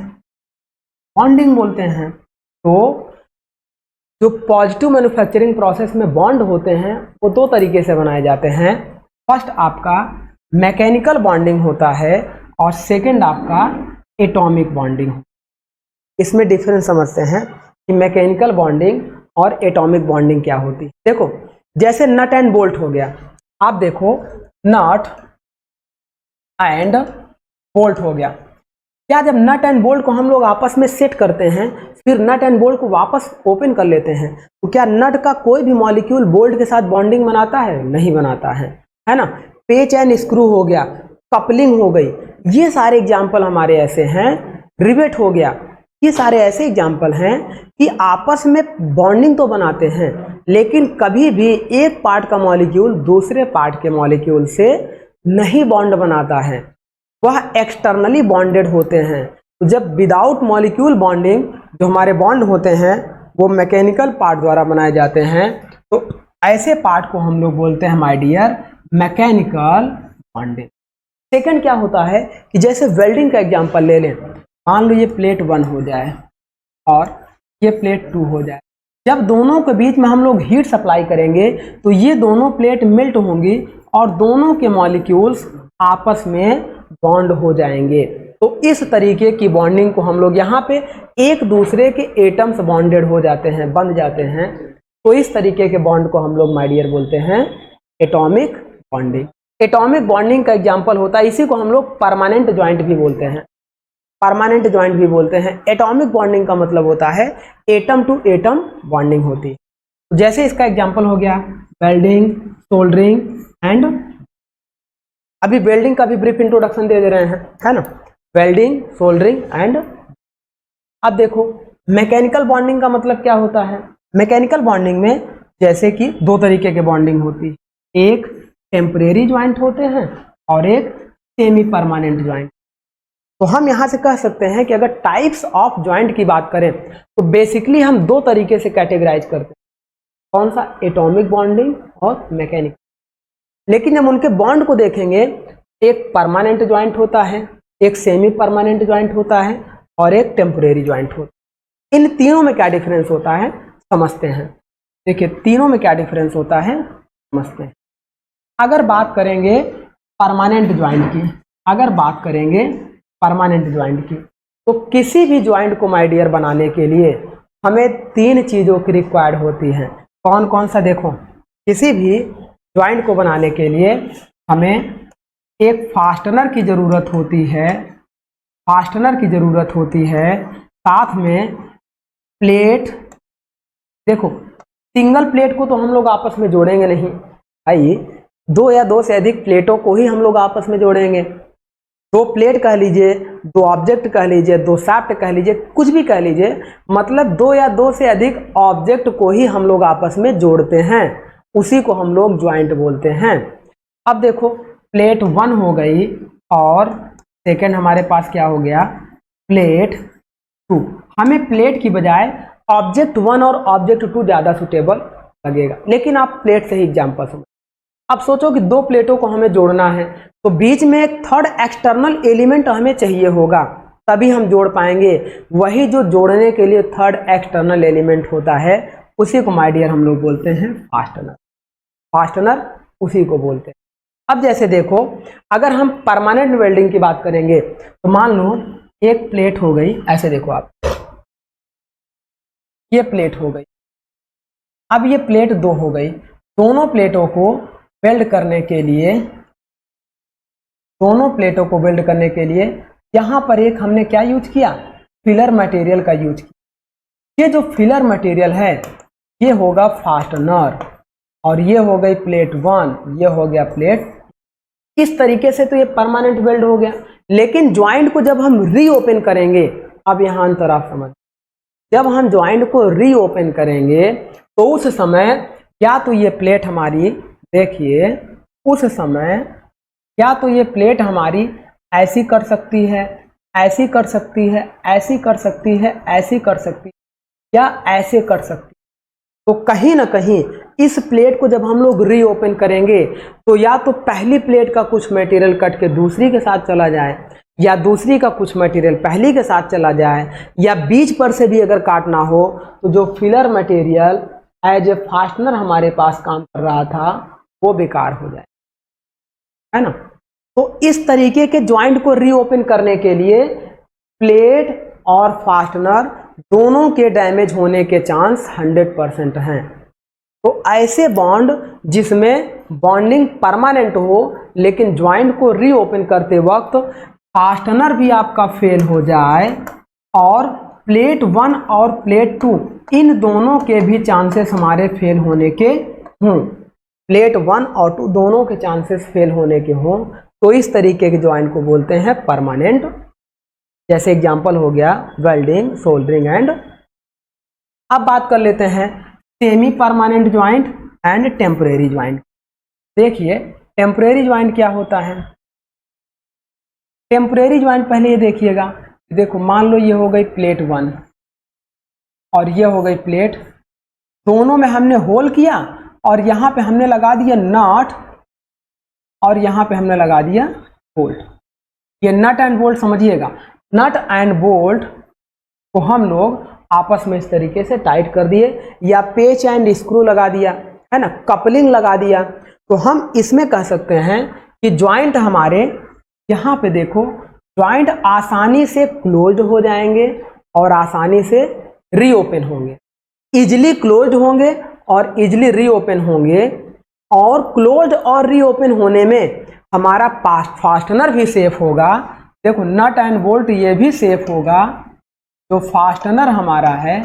बॉन्डिंग बोलते हैं। तो जो पॉजिटिव मैन्युफैक्चरिंग प्रोसेस में बॉन्ड होते हैं वो दो तरीके से बनाए जाते हैं। फर्स्ट आपका मैकेनिकल बॉन्डिंग होता है और सेकंड आपका एटॉमिक बॉन्डिंग। इसमें डिफरेंस समझते हैं कि मैकेनिकल बॉन्डिंग और एटॉमिक बॉन्डिंग क्या होती है। देखो जैसे नट एंड बोल्ट हो गया, आप देखो नट एंड बोल्ट हो गया। क्या जब नट एंड बोल्ट को हम लोग आपस में सेट करते हैं, फिर नट एंड बोल्ट को वापस ओपन कर लेते हैं, तो क्या नट का कोई भी मॉलिक्यूल बोल्ट के साथ बॉन्डिंग बनाता है? नहीं बनाता है ना। पेच एंड स्क्रू हो गया, कपलिंग हो गई, ये सारे एग्जाम्पल हमारे ऐसे हैं। रिवेट हो गया, ये सारे ऐसे एग्जाम्पल हैं कि आपस में बॉन्डिंग तो बनाते हैं लेकिन कभी भी एक पार्ट का मॉलिक्यूल दूसरे पार्ट के मॉलिक्यूल से नहीं बॉन्ड बनाता है, वह एक्सटर्नली बॉन्डेड होते हैं। तो जब विदाउट मॉलिक्यूल बॉन्डिंग जो हमारे बॉन्ड होते हैं वो मैकेनिकल पार्ट द्वारा बनाए जाते हैं, तो ऐसे पार्ट को हम लोग बोलते हैं my dear mechanical bonding. Second क्या होता है कि जैसे वेल्डिंग का एग्जांपल ले लें, मान लो ये प्लेट 1 हो जाए और ये प्लेट 2 हो जाए। जब दोनों के बीच में हम लोग हीट सप्लाई करेंगे तो ये दोनों प्लेट मेल्ट होंगी और दोनों के मॉलिक्यूल्स आपस में बॉन्ड हो जाएंगे। तो इस तरीके की बॉन्डिंग को हम लोग यहाँ पे एक दूसरे के एटम्स बॉन्डेड हो जाते हैं, बंध जाते हैं। तो इस तरीके के बॉन्ड को हम लोग माय डियर बोलते हैं एटॉमिक बॉन्डिंग। एटॉमिक बॉन्डिंग का एग्जाम्पल होता है, इसी को हम लोग परमानेंट ज्वाइंट भी बोलते हैं, परमानेंट ज्वाइंट भी बोलते हैं। एटॉमिक बॉन्डिंग का मतलब होता है एटम टू एटम बॉन्डिंग होती है। जैसे इसका एग्जांपल हो गया वेल्डिंग, सोल्डरिंग एंड, अभी वेल्डिंग का भी ब्रीफ इंट्रोडक्शन दे रहे हैं, है ना। Welding, soldering and. अब देखो मैकेनिकल बॉन्डिंग का मतलब क्या होता है। मैकेनिकल बॉन्डिंग में जैसे कि दो तरीके के बॉन्डिंग होती है, एक टेम्परेरी ज्वाइंट होते हैं और एक सेमी परमानेंट ज्वाइंट। तो हम यहाँ से कह सकते हैं कि अगर टाइप्स ऑफ ज्वाइंट की बात करें तो बेसिकली हम दो तरीके से कैटेगराइज करते हैं, कौन सा, एटॉमिक बॉन्डिंग और मैकेनिकल। लेकिन जब उनके बॉन्ड को देखेंगे, एक परमानेंट ज्वाइंट होता है, एक सेमी परमानेंट ज्वाइंट होता है और एक टेम्परेरी ज्वाइंट होता है। इन तीनों में क्या डिफरेंस होता है समझते हैं। देखिए तीनों में क्या डिफरेंस होता है समझते हैं। अगर बात करेंगे परमानेंट ज्वाइंट की, अगर बात करेंगे परमानेंट ज्वाइंट की, तो किसी भी ज्वाइंट को माय डियर बनाने के लिए हमें तीन चीज़ों की रिक्वायर्ड होती है। कौन कौन सा, देखो किसी भी ज्वाइंट को बनाने के लिए हमें एक फास्टनर की ज़रूरत होती है, फास्टनर की ज़रूरत होती है, साथ में प्लेट। देखो सिंगल प्लेट को तो हम लोग आपस में जोड़ेंगे नहीं, आइए दो या दो से अधिक प्लेटों को ही हम लोग आपस में जोड़ेंगे। दो प्लेट कह लीजिए, दो ऑब्जेक्ट कह लीजिए, दो शाफ्ट कह लीजिए, कुछ भी कह लीजिए, मतलब दो या दो से अधिक ऑब्जेक्ट को ही हम लोग आपस में जोड़ते हैं, उसी को हम लोग ज्वाइंट बोलते हैं। अब देखो प्लेट 1 हो गई और सेकंड हमारे पास क्या हो गया, प्लेट 2। हमें प्लेट की बजाय ऑब्जेक्ट 1 और ऑब्जेक्ट 2 ज़्यादा सुटेबल लगेगा, लेकिन आप प्लेट से ही एग्जाम्पल समझ। अब सोचो कि दो प्लेटों को हमें जोड़ना है तो बीच में एक थर्ड एक्सटर्नल एलिमेंट हमें चाहिए होगा, तभी हम जोड़ पाएंगे। वही जो जोड़ने के लिए थर्ड एक्सटर्नल एलिमेंट होता है उसी को माय डियर हम लोग बोलते हैं फास्टनर। फास्टनर उसी को बोलते हैं। अब जैसे देखो अगर हम परमानेंट वेल्डिंग की बात करेंगे तो मान लो एक प्लेट हो गई, ऐसे देखो आप, ये प्लेट हो गई। अब ये प्लेट 2 हो गई। दोनों प्लेटों को वेल्ड करने के लिए, दोनों प्लेटों को वेल्ड करने के लिए यहाँ पर एक हमने क्या यूज किया, फिलर मटेरियल का यूज किया। ये जो फिलर मटेरियल है ये होगा फास्टनर और ये हो गई प्लेट 1, ये हो गया प्लेट। इस तरीके से तो ये परमानेंट वेल्ड हो गया। लेकिन ज्वाइंट को जब हम रीओपन करेंगे, अब यहाँ अंतर आप समझ, जब हम ज्वाइंट को रीओपन करेंगे तो उस समय क्या तो ये प्लेट हमारी, देखिए उस समय क्या तो ये प्लेट हमारी ऐसी कर सकती है, ऐसी कर सकती है, ऐसी कर सकती है, ऐसी कर सकती है, या ऐसे कर सकती है। तो कहीं ना कहीं इस प्लेट को जब हम लोग रीओपन करेंगे तो या तो पहली प्लेट का कुछ मटेरियल कट के दूसरी के साथ चला जाए, या दूसरी का कुछ मटेरियल पहली के साथ चला जाए, या बीच पर से भी अगर काटना हो, तो जो filler material as a fastener हमारे पास काम कर रहा था वो बेकार हो जाए, है ना। तो इस तरीके के ज्वाइंट को रीओपन करने के लिए प्लेट और फास्टनर दोनों के डैमेज होने के चांस 100% हैं। तो ऐसे बॉन्ड जिसमें बॉन्डिंग परमानेंट हो लेकिन ज्वाइंट को रीओपन करते वक्त फास्टनर भी आपका फेल हो जाए और प्लेट 1 और प्लेट 2 इन दोनों के भी चांसेस हमारे फेल होने के हों, प्लेट 1 और 2 दोनों के चांसेस फेल होने के हों, तो इस तरीके के ज्वाइंट को बोलते हैं परमानेंट। जैसे एग्जांपल हो गया वेल्डिंग, सोल्डरिंग एंड। अब बात कर लेते हैं semi permanent joint and temporary joint. देखिए टेम्परेरी ज्वाइंट क्या होता है। टेम्परेरी ज्वाइंट पहले ये देखिएगा, देखो मान लो ये हो गई प्लेट 1 और ये हो गई प्लेट, दोनों में हमने होल किया और यहाँ पे हमने लगा दिया नट और यहाँ पे हमने लगा दिया बोल्ट। ये नट एंड बोल्ट समझिएगा, नट एंड बोल्ट को हम लोग आपस में इस तरीके से टाइट कर दिए, या पेच एंड स्क्रू लगा दिया, है ना, कपलिंग लगा दिया। तो हम इसमें कह सकते हैं कि ज्वाइंट हमारे यहाँ पे देखो ज्वाइंट आसानी से क्लोज्ड हो जाएंगे और आसानी से रीओपन होंगे, इजिली क्लोज्ड होंगे और इजिली रीओपन होंगे। और क्लोज्ड और रीओपन होने में हमारा फास्टनर भी सेफ होगा। देखो नट एंड बोल्ट ये भी सेफ होगा, जो फास्टनर हमारा है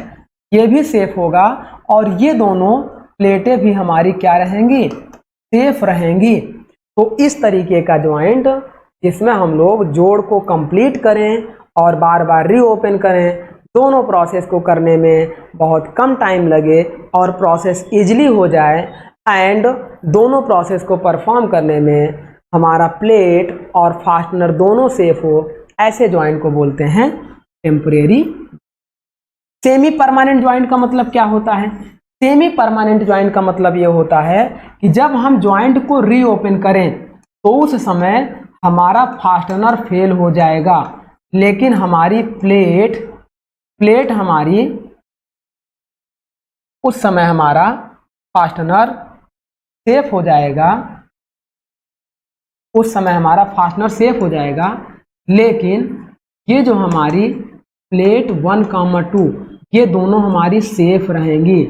ये भी सेफ होगा, और ये दोनों प्लेटें भी हमारी क्या रहेंगी, सेफ रहेंगी। तो इस तरीके का ज्वाइंट जिसमें हम लोग जोड़ को कंप्लीट करें और बार बार रीओपन करें, दोनों प्रोसेस को करने में बहुत कम टाइम लगे और प्रोसेस इजीली हो जाए, एंड दोनों प्रोसेस को परफॉर्म करने में हमारा प्लेट और फास्टनर दोनों सेफ हो, ऐसे ज्वाइंट को बोलते हैं टेम्परेरी। सेमी परमानेंट ज्वाइंट का मतलब क्या होता है। सेमी परमानेंट ज्वाइंट का मतलब ये होता है कि जब हम ज्वाइंट को रीओपन करें तो उस समय हमारा फास्टनर फेल हो जाएगा, लेकिन हमारी प्लेट हमारी उस समय हमारा फास्टनर सेफ हो जाएगा, उस समय हमारा फास्टनर सेफ हो जाएगा। लेकिन ये जो हमारी प्लेट 1, 2 ये दोनों हमारी सेफ रहेंगी,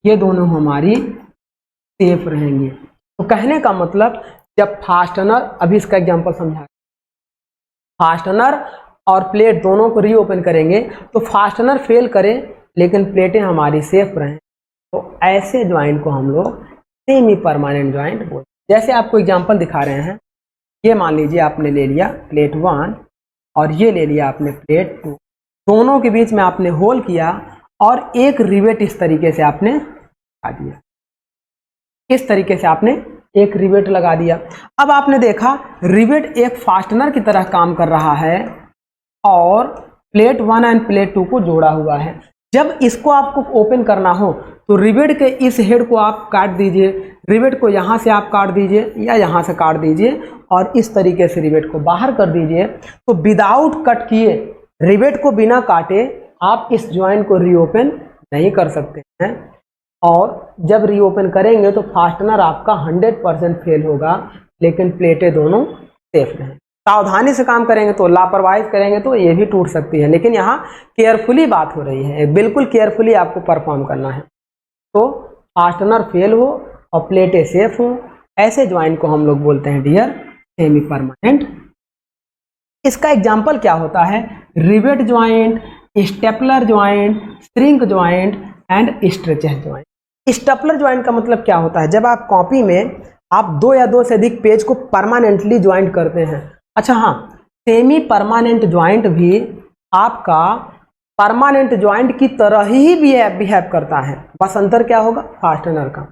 ये दोनों हमारी सेफ रहेंगी। तो कहने का मतलब जब फास्टनर, अभी इसका एग्जांपल समझा, फास्टनर और प्लेट दोनों को रीओपन करेंगे तो फास्टनर फेल करे लेकिन प्लेटें हमारी सेफ रहें, तो ऐसे ज्वाइंट को हम लोग सेमी परमानेंट ज्वाइंट बोलते हैं। जैसे आपको एग्जांपल दिखा रहे हैं, ये मान लीजिए आपने ले लिया प्लेट 1 और ये ले लिया आपने प्लेट 2, दोनों के बीच में आपने होल किया और एक रिवेट इस तरीके से आपने लगा दिया, इस तरीके से आपने एक रिवेट लगा दिया। अब आपने देखा रिवेट एक फास्टनर की तरह काम कर रहा है और प्लेट 1 एंड प्लेट 2 को जोड़ा हुआ है। जब इसको आपको ओपन करना हो तो रिवेट के इस हेड को आप काट दीजिए, रिवेट को यहाँ से आप काट दीजिए या यहाँ से काट दीजिए और इस तरीके से रिवेट को बाहर कर दीजिए। तो विदाउट कट किए, रिवेट को बिना काटे आप इस ज्वाइंट को रीओपन नहीं कर सकते हैं, और जब रीओपन करेंगे तो फास्टनर आपका 100% फेल होगा, लेकिन प्लेटें दोनों सेफ रहें। सावधानी से काम करेंगे तो, लापरवाही करेंगे तो ये भी टूट सकती है, लेकिन यहाँ केयरफुली बात हो रही है, बिल्कुल केयरफुली आपको परफॉर्म करना है। तो फास्टनर फेल हो और प्लेटें सेफ हो, ऐसे ज्वाइंट को हम लोग बोलते हैं डियर सेमी परमानेंट। इसका एग्जाम्पल क्या होता है, rivet joint, stapler joint, shrink joint and stretcher joint. Stapler joint का मतलब क्या होता है, जब आप कॉपी में आप 2 या 2 से अधिक पेज को परमानेंटली ज्वाइंट करते हैं। अच्छा हाँ, सेमी परमानेंट ज्वाइंट भी आपका परमानेंट ज्वाइंट की तरह ही बिहेव करता है, बस अंतर क्या होगा, फास्टनर का।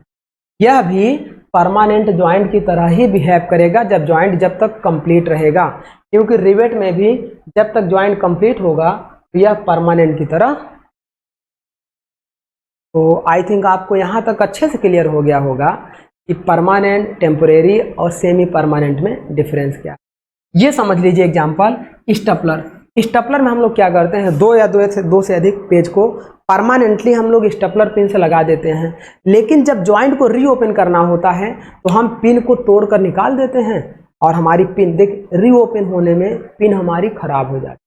यह भी परमानेंट ज्वाइंट की तरह ही बिहेव करेगा जब ज्वाइंट जब तक कंप्लीट रहेगा, क्योंकि रिवेट में भी जब तक ज्वाइंट कंप्लीट होगा तो यह परमानेंट की तरह। तो आई थिंक आपको यहाँ तक अच्छे से क्लियर हो गया होगा कि परमानेंट, टेम्परेरी और सेमी परमानेंट में डिफरेंस क्या है। ये समझ लीजिए एग्जांपल स्टेपलर। स्टेपलर में हम लोग क्या करते हैं, दो या दो से अधिक पेज को परमानेंटली हम लोग स्टेपलर पिन से लगा देते हैं। लेकिन जब ज्वाइंट को रीओपन करना होता है तो हम पिन को तोड़कर निकाल देते हैं और हमारी पिन देख रीओपन होने में पिन हमारी खराब हो जाती है।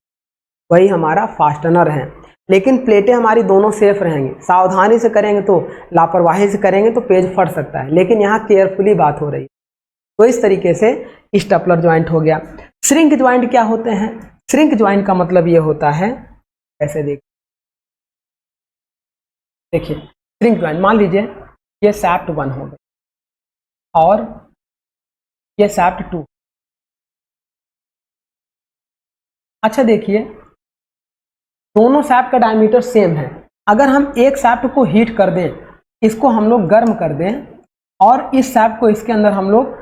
वही हमारा फास्टनर है। लेकिन प्लेटें हमारी दोनों सेफ रहेंगी। सावधानी से करेंगे तो, लापरवाही से करेंगे तो पेज फट सकता है, लेकिन यहाँ केयरफुली बात हो रही है। तो इस तरीके से स्टेपलर ज्वाइंट हो गया। श्रिंक ज्वाइंट क्या होते हैं? श्रिंक ज्वाइंट का मतलब ये होता है, ऐसे देखिए श्रिंक ज्वाइंट, मान लीजिए ये शाफ्ट 1 हो गया और ये शाफ्ट 2। अच्छा देखिए, दोनों शाफ्ट का डायमीटर सेम है। अगर हम एक शाफ्ट को हीट कर दें, इसको हम लोग गर्म कर दें और इस शाफ्ट को इसके अंदर हम लोग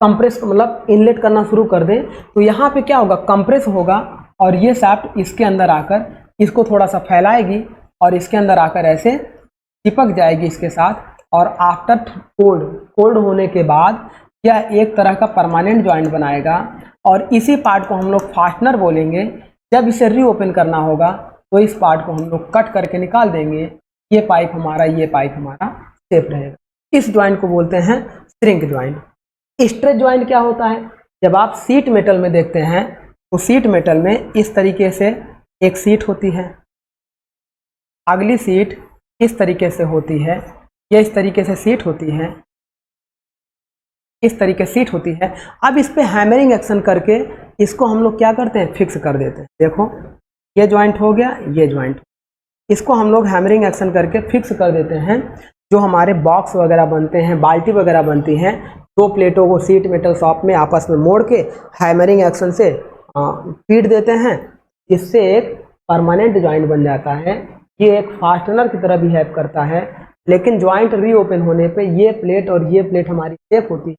कंप्रेस मतलब इनलेट करना शुरू कर दें, तो यहाँ पे क्या होगा, कंप्रेस होगा और ये शाफ्ट इसके अंदर आकर इसको थोड़ा सा फैलाएगी और इसके अंदर आकर ऐसे चिपक जाएगी इसके साथ। और आफ्टर कोल्ड होने के बाद यह एक तरह का परमानेंट ज्वाइंट बनाएगा और इसी पार्ट को हम लोग फास्टनर बोलेंगे। जब इसे रीओपन करना होगा तो इस पार्ट को हम लोग कट करके निकाल देंगे। ये पाइप हमारा सेफ रहेगा। इस ज्वाइंट को बोलते हैं श्रिंक ज्वाइंट। स्ट्रेच ज्वाइंट क्या होता है? जब आप सीट मेटल में देखते हैं तो सीट मेटल में इस तरीके से एक सीट होती है, अगली सीट इस तरीके से होती है, ये इस तरीके से सीट होती है, इस तरीके से सीट होती है। अब इस पे हैमरिंग एक्शन करके इसको हम लोग क्या करते हैं, फिक्स कर देते हैं। देखो ये ज्वाइंट हो गया, ये ज्वाइंट, इसको हम लोग हैमरिंग एक्शन करके फिक्स कर देते हैं। जो हमारे बॉक्स वगैरह बनते हैं, बाल्टी वगैरह बनती हैं, दो प्लेटों को सीट मेटल शॉप में आपस में मोड़ के हैमरिंग एक्शन से पीट देते हैं, इससे एक परमानेंट ज्वाइंट बन जाता है। ये एक फास्टनर की तरह भी हेल्प करता है। लेकिन ज्वाइंट रीओपन होने पे ये प्लेट और ये प्लेट हमारी सेफ होती है,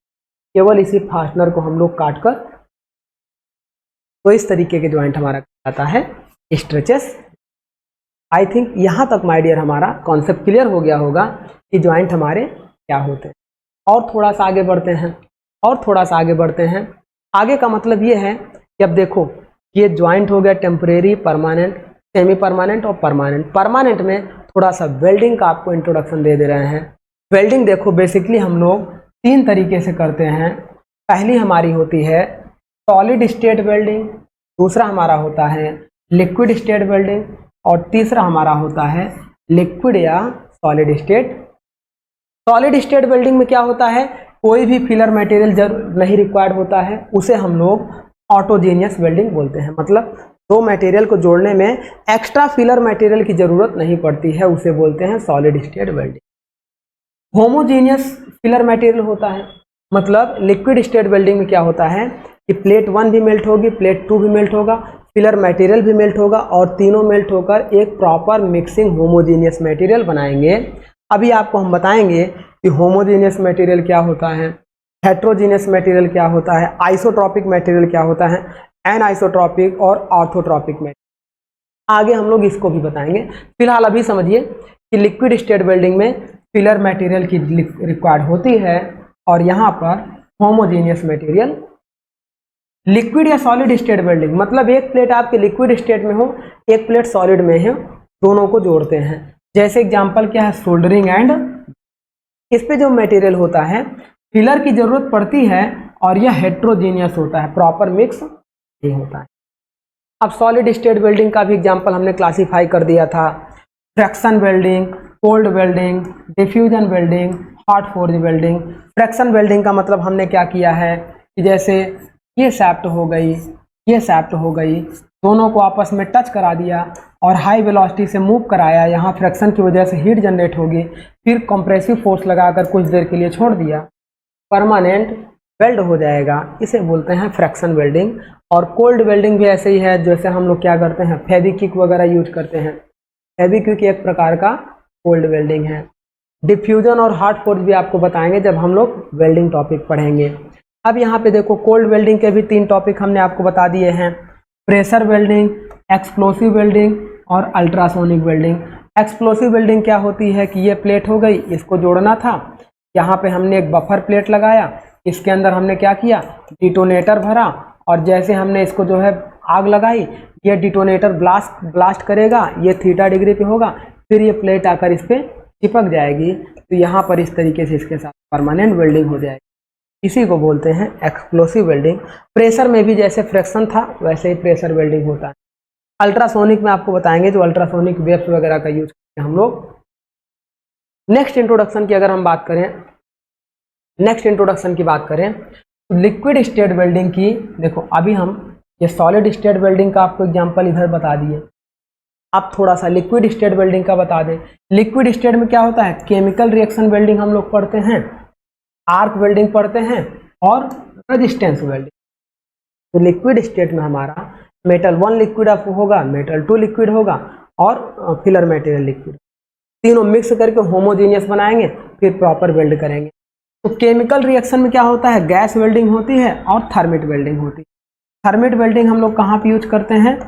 केवल इसी फास्टनर को हम लोग काट कर। तो इस तरीके के ज्वाइंट हमारा आता है स्ट्रेचेस। आई थिंक यहाँ तक माय डियर हमारा कॉन्सेप्ट क्लियर हो गया होगा कि ज्वाइंट हमारे क्या होते हैं। और थोड़ा सा आगे बढ़ते हैं। आगे का मतलब ये है कि अब देखो ये ज्वाइंट हो गया टेम्परेरी, परमानेंट, सेमी परमानेंट और परमानेंट। परमानेंट में थोड़ा सा वेल्डिंग का आपको इंट्रोडक्शन दे रहे हैं। वेल्डिंग देखो बेसिकली हम लोग 3 तरीके से करते हैं। पहली हमारी होती है सॉलिड स्टेट वेल्डिंग, दूसरा हमारा होता है लिक्विड स्टेट वेल्डिंग और तीसरा हमारा होता है लिक्विड या solid state. Solid state welding में क्या होता है, कोई भी फिलर मटेरियल नहीं रिक्वायर्ड होता है, उसे हम लोग ऑटोजेनियस वेल्डिंग बोलते हैं। मतलब दो मटेरियल को जोड़ने में एक्स्ट्रा फिलर मटेरियल की जरूरत नहीं पड़ती है, उसे बोलते हैं solid state welding. Homogeneous filler material होता है, मतलब लिक्विड स्टेट वेल्डिंग में क्या होता है कि प्लेट 1 भी मेल्ट होगी, प्लेट 2 भी मेल्ट होगा, फिलर मटेरियल भी मेल्ट होगा और तीनों मेल्ट होकर एक प्रॉपर मिक्सिंग होमोजेनियस मटेरियल बनाएंगे। अभी आपको हम बताएंगे कि होमोजेनियस मटेरियल क्या होता है, हेट्रोजेनियस मटेरियल क्या होता है, आइसोट्रॉपिक मटेरियल क्या होता है, एनआइसोट्रॉपिक और ऑर्थोट्रॉपिक मटेरियल। आगे हम लोग इसको भी बताएंगे। फिलहाल अभी समझिए कि लिक्विड स्टेट वेल्डिंग में फिलर मटेरियल की रिक्वायर्ड होती है और यहाँ पर होमोजेनियस मटेरियल। लिक्विड या सॉलिड स्टेट वेल्डिंग मतलब एक प्लेट आपके लिक्विड स्टेट में हो, एक प्लेट सॉलिड में हो, दोनों को जोड़ते हैं। जैसे एग्जांपल क्या है, सोल्डरिंग एंड। इस पे जो मटेरियल होता है फिलर की जरूरत पड़ती है और यह हेट्रोजेनियस होता है, प्रॉपर मिक्स नहीं होता है। अब सॉलिड स्टेट वेल्डिंग का भी एग्जांपल हमने क्लासीफाई कर दिया था, fraction welding, cold welding, diffusion welding, hot forge welding. Fraction welding का मतलब हमने क्या किया है कि जैसे ये शाफ्ट हो गई, ये शाफ्ट हो गई, दोनों को आपस में टच करा दिया और हाई वेलोसिटी से मूव कराया, यहाँ फ्रैक्शन की वजह से हीट जनरेट होगी, फिर कंप्रेसिव फोर्स लगाकर कुछ देर के लिए छोड़ दिया, परमानेंट वेल्ड हो जाएगा, इसे बोलते हैं फ्रैक्शन वेल्डिंग। और कोल्ड वेल्डिंग भी ऐसे ही है, जैसे हम लोग क्या करते हैं फेविक्विक वगैरह यूज करते हैं, फेविक्विक एक प्रकार का कोल्ड वेल्डिंग है। डिफ्यूजन और हॉट फोर्ज भी आपको बताएंगे जब हम लोग वेल्डिंग टॉपिक पढ़ेंगे। अब यहाँ पे देखो कोल्ड वेल्डिंग के भी 3 टॉपिक हमने आपको बता दिए हैं, प्रेशर वेल्डिंग, एक्सप्लोसिव वेल्डिंग और अल्ट्रासोनिक वेल्डिंग। एक्सप्लोसिव वेल्डिंग क्या होती है कि ये प्लेट हो गई, इसको जोड़ना था, यहाँ पे हमने एक बफर प्लेट लगाया, इसके अंदर हमने क्या किया, डिटोनेटर भरा और जैसे हमने इसको जो है आग लगाई, ये डिटोनेटर ब्लास्ट करेगा, ये थीटा डिग्री पे होगा, फिर ये प्लेट आकर इस पर चिपक जाएगी। तो यहाँ पर इस तरीके से इसके साथ परमानेंट वेल्डिंग हो जाएगी। इसी को बोलते हैं एक्सप्लोसिव वेल्डिंग। प्रेशर में भी जैसे फ्रिक्शन था वैसे ही प्रेशर वेल्डिंग होता है। अल्ट्रासोनिक में आपको बताएंगे, जो अल्ट्रासोनिक वेव्स वगैरह का यूज करते हैं हम लोग। नेक्स्ट इंट्रोडक्शन की अगर हम बात करें, तो लिक्विड स्टेट वेल्डिंग की, देखो अभी हम ये सॉलिड स्टेट वेल्डिंग का आपको एग्जांपल इधर बता दिए, अब थोड़ा सा लिक्विड स्टेट वेल्डिंग का बता दें। लिक्विड स्टेट में क्या होता है, केमिकल रिएक्शन वेल्डिंग हम लोग पढ़ते हैं, आर्क वेल्डिंग पढ़ते हैं और रेजिस्टेंस वेल्डिंग। तो लिक्विड स्टेट में हमारा मेटल 1 लिक्विड होगा, मेटल 2 लिक्विड होगा और फिलर मटेरियल लिक्विड, तीनों मिक्स करके होमोजेनियस बनाएंगे, फिर प्रॉपर वेल्ड करेंगे। तो केमिकल रिएक्शन में क्या होता है, गैस वेल्डिंग होती है और थर्मिट वेल्डिंग होती है। थर्मिट वेल्डिंग हम लोग कहाँ पे यूज करते हैं,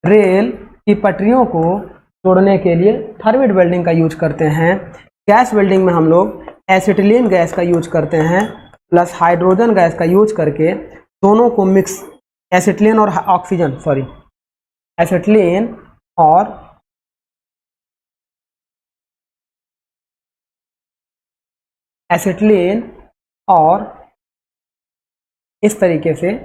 रेल की पटरियों को तोड़ने के लिए थर्मिट वेल्डिंग का यूज करते हैं। गैस वेल्डिंग में हम लोग एसिटिलीन गैस का यूज करते हैं प्लस हाइड्रोजन गैस का यूज करके दोनों को मिक्स, एसिटिलीन और ऑक्सीजन, सॉरी एसिटिलीन और इस तरीके से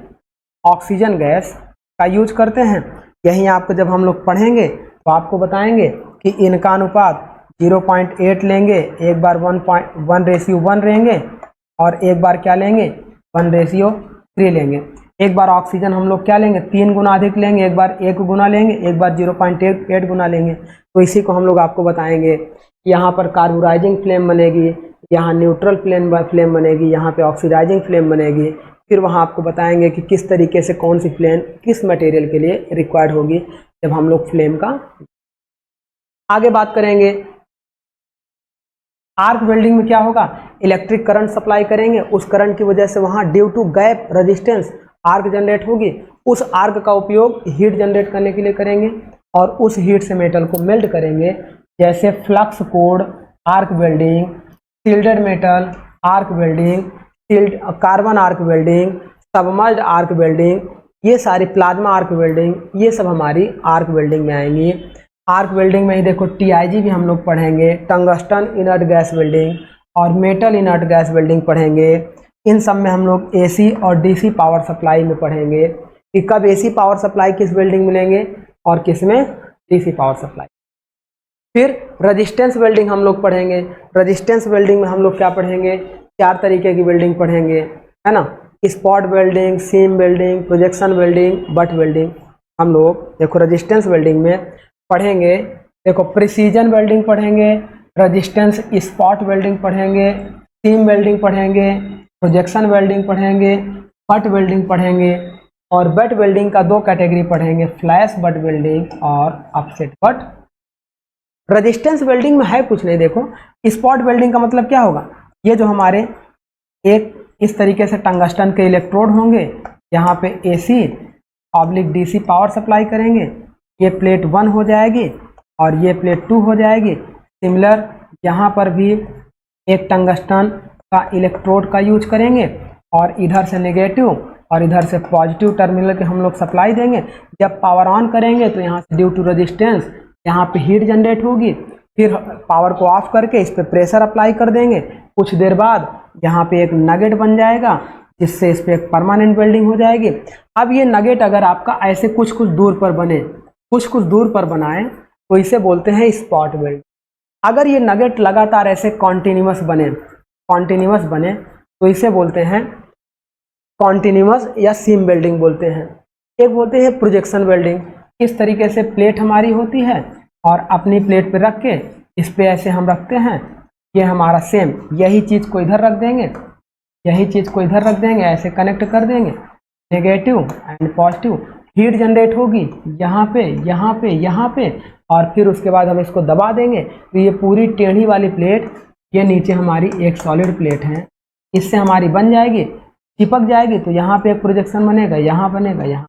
ऑक्सीजन गैस का यूज करते हैं। यही आपको जब हम लोग पढ़ेंगे तो आपको बताएंगे कि इनका अनुपात 0.8 लेंगे, एक बार 1:1 रहेंगे और एक बार क्या लेंगे 1:3 लेंगे। एक बार ऑक्सीजन हम लोग क्या लेंगे 3 गुना अधिक लेंगे, एक बार 1 गुना लेंगे, एक बार 0.8 गुना लेंगे। तो इसी को हम लोग आपको बताएंगे। यहाँ पर कार्बोराइजिंग फ्लेम बनेगी, यहाँ न्यूट्रल फ्लेम बनेगी, यहाँ पे ऑक्सीडाइजिंग फ्लेम बनेगी। फिर वहाँ आपको बताएंगे कि किस तरीके से कौन सी फ्लेम किस मटेरियल के लिए रिक्वायर्ड होगी जब हम लोग फ्लेम का आगे बात करेंगे। आर्क वेल्डिंग में क्या होगा, इलेक्ट्रिक करंट सप्लाई करेंगे, उस करंट की वजह से वहाँ due to gap resistance arc generate होगी। उस आर्क का उपयोग हीट जनरेट करने के लिए करेंगे और उस हीट से मेटल को मेल्ट करेंगे, जैसे flux cored arc welding, shielded metal arc welding, carbon arc welding, submerged arc welding, ये सारी प्लाज्मा आर्क वेल्डिंग, ये सब हमारी आर्क वेल्डिंग में आएंगी। आर्क वेल्डिंग में ही देखो TIG भी हम लोग पढ़ेंगे, टंगस्टन इनर्ट गैस वेल्डिंग और मेटल इनर्ट गैस वेल्डिंग पढ़ेंगे। इन सब में हम लोग AC और DC पावर सप्लाई में पढ़ेंगे कि कब AC पावर सप्लाई किस वेल्डिंग में लेंगे और किस में DC पावर सप्लाई। फिर रेजिस्टेंस वेल्डिंग हम लोग पढ़ेंगे। रेजिस्टेंस वेल्डिंग में हम लोग क्या पढ़ेंगे, 4 तरीके की वेल्डिंग पढ़ेंगे, है ना, spot welding, seam welding, projection welding, butt welding. हम लोग देखो रेजिस्टेंस वेल्डिंग में पढ़ेंगे, देखो प्रिसीजन वेल्डिंग पढ़ेंगे, रेजिस्टेंस स्पॉट वेल्डिंग पढ़ेंगे, सीम वेल्डिंग पढ़ेंगे, प्रोजेक्शन वेल्डिंग पढ़ेंगे, बट वेल्डिंग पढ़ेंगे और बट वेल्डिंग का 2 कैटेगरी पढ़ेंगे, फ्लैश बट वेल्डिंग और अपसेट बट। रेजिस्टेंस वेल्डिंग में है कुछ नहीं, देखो स्पॉट वेल्डिंग का मतलब क्या होगा, ये जो हमारे एक इस तरीके से टंगस्टन के इलेक्ट्रोड होंगे, यहाँ पे AC/DC पावर सप्लाई करेंगे, ये प्लेट 1 हो जाएगी और ये प्लेट 2 हो जाएगी। सिमिलर यहाँ पर भी एक टंगस्टन का इलेक्ट्रोड का यूज करेंगे और इधर से नेगेटिव और इधर से पॉजिटिव टर्मिनल के हम लोग सप्लाई देंगे। जब पावर ऑन करेंगे तो यहाँ से ड्यू टू रेजिस्टेंस यहाँ पे हीट जनरेट होगी, फिर पावर को ऑफ करके इस पर प्रेशर अप्लाई कर देंगे। कुछ देर बाद यहाँ पे एक नगेट बन जाएगा, जिससे इस पर एक परमानेंट वेल्डिंग हो जाएगी। अब ये नगेट अगर आपका ऐसे कुछ कुछ दूर पर बने, कुछ दूर पर बनाए, तो इसे बोलते हैं स्पॉट वेल्ड। अगर ये नगेट लगातार ऐसे कॉन्टिन्यूअस बने तो इसे बोलते हैं कॉन्टिन्यूअस या सीम वेल्डिंग बोलते हैं। एक बोलते हैं प्रोजेक्शन वेल्डिंग। इस तरीके से प्लेट हमारी होती है और अपनी प्लेट पे रख के इस पे ऐसे हम रखते हैं, ये हमारा सेम यही चीज़ को इधर रख देंगे, यही चीज़ को इधर रख देंगे, ऐसे कनेक्ट कर देंगे, negative and positive, heat generate होगी यहाँ पे, यहाँ पे, यहाँ पे, और फिर उसके बाद हम इसको दबा देंगे तो ये पूरी टेढ़ी वाली प्लेट, ये नीचे हमारी एक सॉलिड प्लेट है, इससे हमारी बन जाएगी, चिपक जाएगी, तो यहाँ पे एक प्रोजेक्शन बनेगा, यहाँ बनेगा, यहाँ।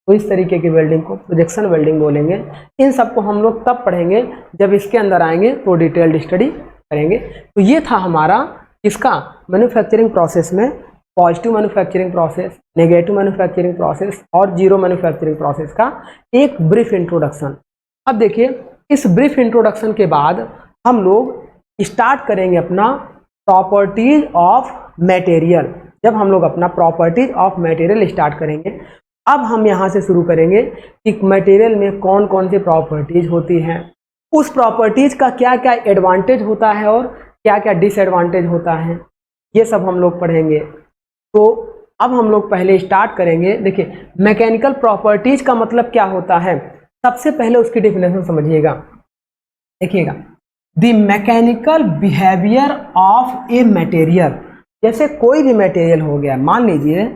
तो इस तरीके की वेल्डिंग को प्रोजेक्शन वेल्डिंग बोलेंगे। इन सबको हम लोग तब पढ़ेंगे जब इसके अंदर आएंगे तो डिटेल्ड स्टडी करेंगे। तो ये था हमारा इसका मैन्युफैक्चरिंग प्रोसेस में positive manufacturing process, negative manufacturing process और जीरो मैन्युफैक्चरिंग प्रोसेस का एक ब्रीफ इंट्रोडक्शन। अब देखिए, इस ब्रीफ इंट्रोडक्शन के बाद हम लोग स्टार्ट करेंगे अपना प्रॉपर्टीज ऑफ मटेरियल। जब हम लोग अपना प्रॉपर्टीज ऑफ मटेरियल स्टार्ट करेंगे, अब हम यहाँ से शुरू करेंगे कि मटेरियल में कौन कौन सी प्रॉपर्टीज होती हैं, उस प्रॉपर्टीज का क्या क्या एडवांटेज होता है और क्या क्या डिसएडवांटेज होता है, ये सब हम लोग पढ़ेंगे। तो अब हम लोग पहले स्टार्ट करेंगे। देखिए, मैकेनिकल प्रॉपर्टीज का मतलब क्या होता है, सबसे पहले उसकी डेफिनेशन समझिएगा। देखिएगा, the mechanical behaviour of a material. जैसे कोई भी मटेरियल हो गया, मान लीजिए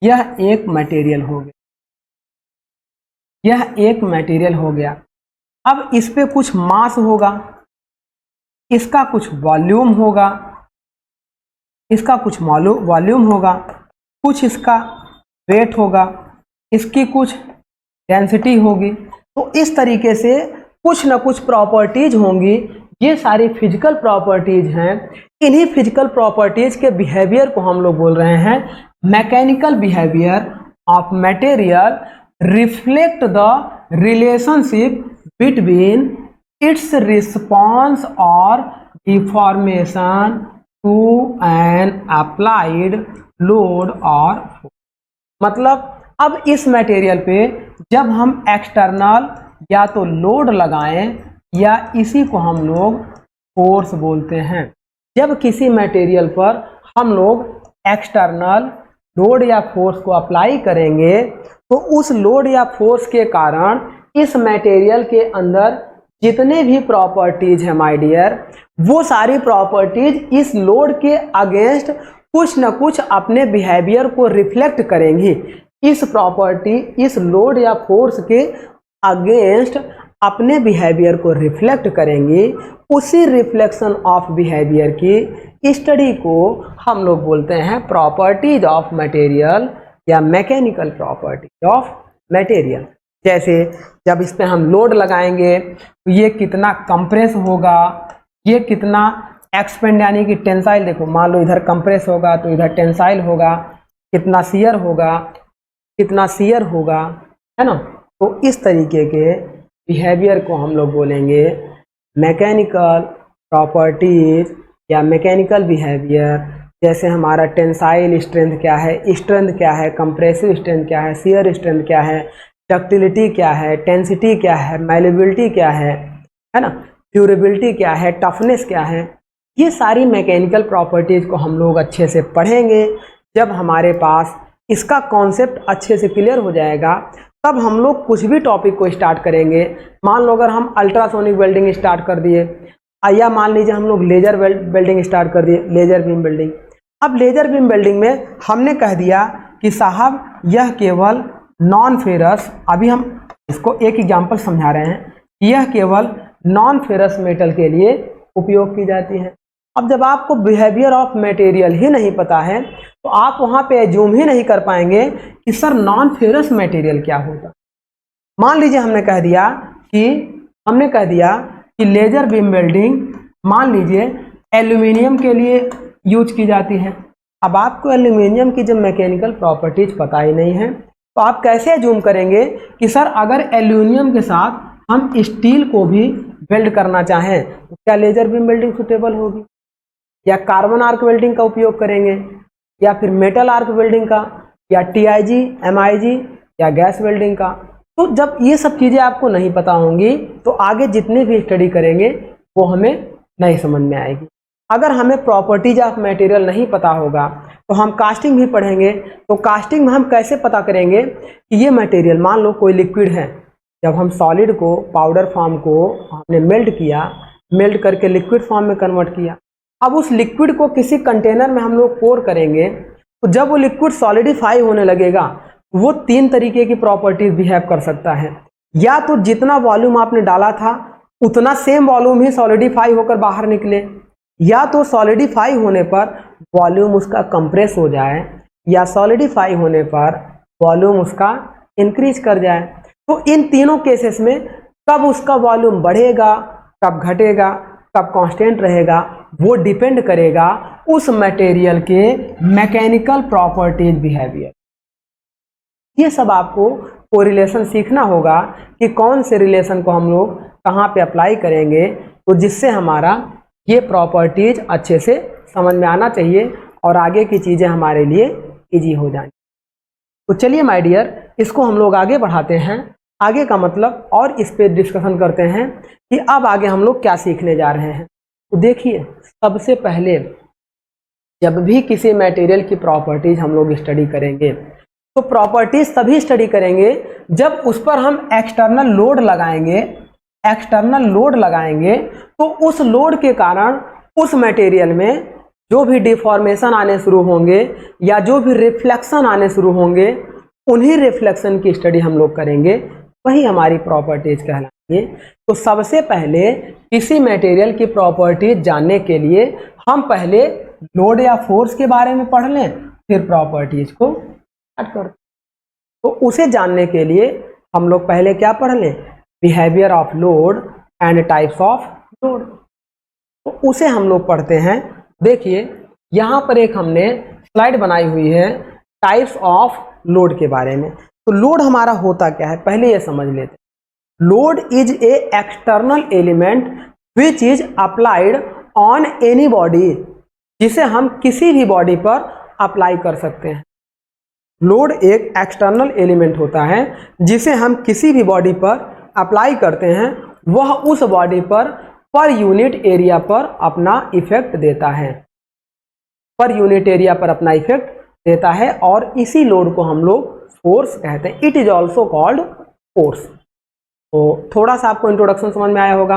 यह एक मटेरियल हो गया, यह एक मटेरियल हो गया। अब इस पे कुछ मास होगा, इसका कुछ वॉल्यूम होगा, इसका कुछ वॉल्यूम होगा, कुछ इसका वेट होगा, इसकी कुछ डेंसिटी होगी। तो इस तरीके से कुछ ना कुछ प्रॉपर्टीज होंगी। ये सारी फिजिकल प्रॉपर्टीज हैं। इन्हीं फिजिकल प्रॉपर्टीज के बिहेवियर को हम लोग बोल रहे हैं mechanical behaviour of material reflect the relationship between its response और deformation to an applied load और मतलब अब इस मटेरियल पे जब हम एक्सटर्नल या तो लोड लगाएं या इसी को हम लोग फोर्स बोलते हैं। जब किसी मटेरियल पर हम लोग एक्सटर्नल लोड या फोर्स को अप्लाई करेंगे तो उस लोड या फोर्स के कारण इस मटेरियल के अंदर जितने भी प्रॉपर्टीज हैं माय डियर, वो सारी प्रॉपर्टीज इस लोड के अगेंस्ट कुछ न कुछ अपने बिहेवियर को रिफ्लेक्ट करेंगी। इस प्रॉपर्टी इस लोड या फोर्स के अगेंस्ट अपने बिहेवियर को रिफ्लेक्ट करेंगी। उसी रिफ्लेक्शन ऑफ बिहेवियर की स्टडी को हम लोग बोलते हैं प्रॉपर्टीज ऑफ मटेरियल या मैकेनिकल प्रॉपर्टीज ऑफ मटेरियल। जैसे जब इस पे हम लोड लगाएंगे तो ये कितना कंप्रेस होगा, ये कितना एक्सपेंड यानी कि टेंसाइल, देखो मान लो इधर कंप्रेस होगा तो इधर टेंसाइल होगा, कितना शियर होगा, कितना शियर होगा, है ना। तो इस तरीके के बिहेवियर को हम लोग बोलेंगे मैकेनिकल प्रॉपर्टीज या मैकेनिकल बिहेवियर। जैसे हमारा टेंसाइल स्ट्रेंथ क्या है, कंप्रेसिव स्ट्रेंथ क्या है, शियर स्ट्रेंथ क्या है, डक्टिलिटी क्या है, टेंसिटी क्या है, मैलेबिलिटी क्या है ना, ड्यूरेबिलिटी क्या है, टफनेस क्या है। ये सारी मैकेनिकल प्रॉपर्टीज को हम लोग अच्छे से पढ़ेंगे। जब हमारे पास इसका कॉन्सेप्ट अच्छे से क्लियर हो जाएगा तब हम लोग कुछ भी टॉपिक को स्टार्ट करेंगे। मान लो अगर हम अल्ट्रासोनिक वेल्डिंग स्टार्ट कर दिए, या मान लीजिए हम लोग लेजर वेल्डिंग स्टार्ट कर दिए, लेजर बीम वेल्डिंग। अब लेजर बीम वेल्डिंग में हमने कह दिया कि साहब यह केवल नॉन फेरस, अभी हम इसको एक एग्जाम्पल समझा रहे हैं, यह केवल नॉन फेरस मेटल के लिए उपयोग की जाती है। अब जब आपको बिहेवियर ऑफ मटेरियल ही नहीं पता है तो आप वहाँ पे एज्यूम ही नहीं कर पाएंगे कि सर नॉन फेरस मटेरियल क्या होता। मान लीजिए हमने कह दिया कि लेजर बीम वेल्डिंग मान लीजिए एल्यूमिनियम के लिए यूज की जाती है। अब आपको एल्यूमिनियम की जब मैकेनिकल प्रॉपर्टीज पता ही नहीं है तो आप कैसे एज्यूम करेंगे कि सर अगर एल्यूमिनियम के साथ हम स्टील को भी वेल्ड करना चाहें तो क्या लेजर बीम वेल्डिंग सुटेबल होगी, या कार्बन आर्क वेल्डिंग का उपयोग करेंगे, या फिर मेटल आर्क वेल्डिंग का, या TIG, MIG या गैस वेल्डिंग का। तो जब ये सब चीज़ें आपको नहीं पता होंगी तो आगे जितनी भी स्टडी करेंगे वो हमें नहीं समझ में आएगी। अगर हमें प्रॉपर्टीज ऑफ मटेरियल नहीं पता होगा तो हम कास्टिंग भी पढ़ेंगे। तो कास्टिंग में हम कैसे पता करेंगे कि ये मटेरियल, मान लो कोई लिक्विड है, जब हम सॉलिड को पाउडर फॉर्म को हमने मेल्ट किया, मेल्ट करके लिक्विड फॉर्म में कन्वर्ट किया। अब उस लिक्विड को किसी कंटेनर में हम लोग पोर करेंगे तो जब वो लिक्विड सॉलिडिफाई होने लगेगा वो 3 तरीके की प्रॉपर्टीज बिहेव कर सकता है। या तो जितना वॉल्यूम आपने डाला था उतना सेम वॉल्यूम ही सॉलिडिफाई होकर बाहर निकले, या तो सॉलिडिफाई होने पर वॉल्यूम उसका कंप्रेस हो जाए, या सॉलिडिफाई होने पर वॉल्यूम उसका इंक्रीज कर जाए। तो इन तीनों केसेस में कब उसका वॉल्यूम बढ़ेगा, कब घटेगा, कब कांस्टेंट रहेगा, वो डिपेंड करेगा उस मटेरियल के मैकेनिकल प्रॉपर्टीज बिहेवियर। ये सब आपको कोरिलेशन सीखना होगा कि कौन से रिलेशन को हम लोग कहाँ पे अप्लाई करेंगे, तो जिससे हमारा ये प्रॉपर्टीज अच्छे से समझ में आना चाहिए और आगे की चीज़ें हमारे लिए इजी हो जाएंगी। तो चलिए माय डियर, इसको हम लोग आगे बढ़ाते हैं। आगे का मतलब और इस पे डिस्कशन करते हैं कि अब आगे हम लोग क्या सीखने जा रहे हैं। तो देखिए, सबसे पहले जब भी किसी मटेरियल की प्रॉपर्टीज हम लोग स्टडी करेंगे, तो प्रॉपर्टीज तभी स्टडी करेंगे जब उस पर हम एक्सटर्नल लोड लगाएंगे। एक्सटर्नल लोड लगाएंगे तो उस लोड के कारण उस मटेरियल में जो भी डिफॉर्मेशन आने शुरू होंगे या जो भी रिफ्लेक्शन आने शुरू होंगे, उन्हीं रिफ्लेक्शन की स्टडी हम लोग करेंगे, वही हमारी प्रॉपर्टीज कहलाएंगे। तो सबसे पहले किसी मटेरियल की प्रॉपर्टीज जानने के लिए हम पहले लोड या फोर्स के बारे में पढ़ लें, फिर प्रॉपर्टीज को स्टार्ट कर। तो उसे जानने के लिए हम लोग पहले क्या पढ़ लें, behaviour of load and types of load. तो उसे हम लोग पढ़ते हैं। देखिए, यहाँ पर एक हमने स्लाइड बनाई हुई है टाइप्स ऑफ लोड के बारे में। तो लोड हमारा होता क्या है, पहले ये समझ लेते हैं। Load is a external element which is applied on any body, जिसे हम किसी भी बॉडी पर अप्लाई कर सकते हैं। लोड एक एक्सटर्नल एलिमेंट होता है जिसे हम किसी भी बॉडी पर अप्लाई करते हैं, वह उस बॉडी पर यूनिट एरिया पर अपना इफेक्ट देता है, पर यूनिट एरिया पर अपना इफेक्ट देता है, और इसी लोड को हम लोग फोर्स कहते हैं। It is also called force. तो थोड़ा सा आपको इंट्रोडक्शन समझ में आया होगा।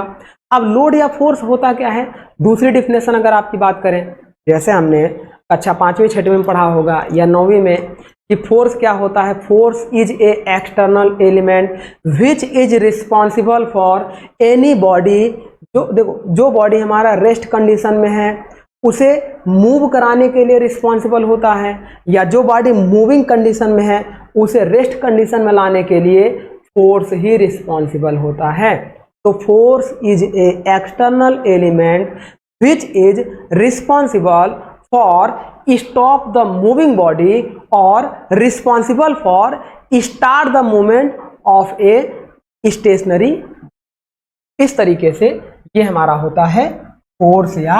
अब लोड या फोर्स होता क्या है, दूसरी डिफिनेशन अगर आपकी बात करें, जैसे हमने कक्षा 5वीं 6वीं में पढ़ा होगा या 9वीं में, कि फोर्स क्या होता है। Force is a external element which is responsible for any body. जो देखो, जो बॉडी हमारा रेस्ट कंडीशन में है उसे मूव कराने के लिए रिस्पॉन्सिबल होता है, या जो बॉडी मूविंग कंडीशन में है उसे रेस्ट कंडीशन में लाने के लिए फोर्स ही रिस्पॉन्सिबल होता है। तो force is a external element which is responsible for stop the moving body और responsible for start the movement of a stationary. इस तरीके से ये हमारा होता है फोर्स। या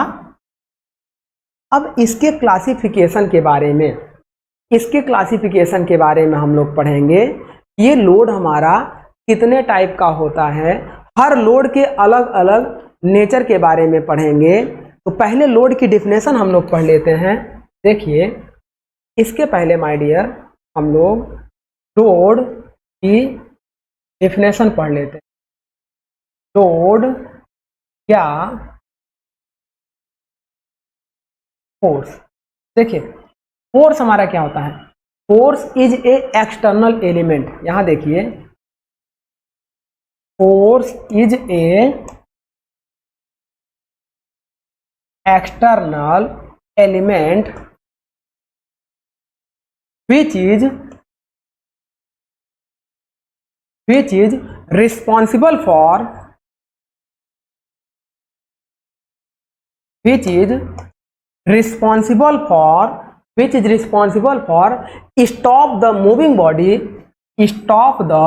अब इसके क्लासिफिकेशन के बारे में, हम लोग पढ़ेंगे। ये लोड हमारा कितने टाइप का होता है, हर लोड के अलग अलग नेचर के बारे में पढ़ेंगे। तो पहले लोड की डिफिनेशन हम लोग पढ़ लेते हैं। देखिए, इसके पहले माय डियर हम लोग लोड की डिफिनेशन पढ़ लेते हैं। लोड या फोर्स। देखिए, फोर्स हमारा क्या होता है। Force is a external element. यहां देखिए, force is a external element which is responsible for stop the moving body, stop the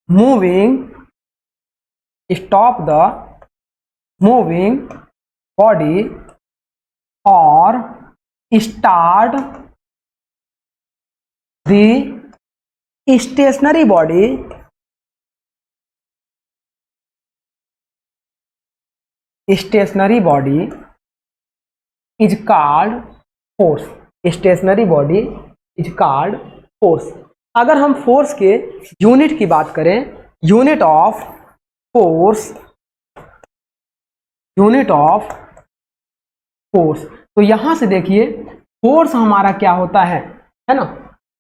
moving body or start the stationary body is called force। Stationary body is called force. अगर हम force के unit की बात करें, unit of force, तो यहां से देखिए फोर्स हमारा क्या होता है ना।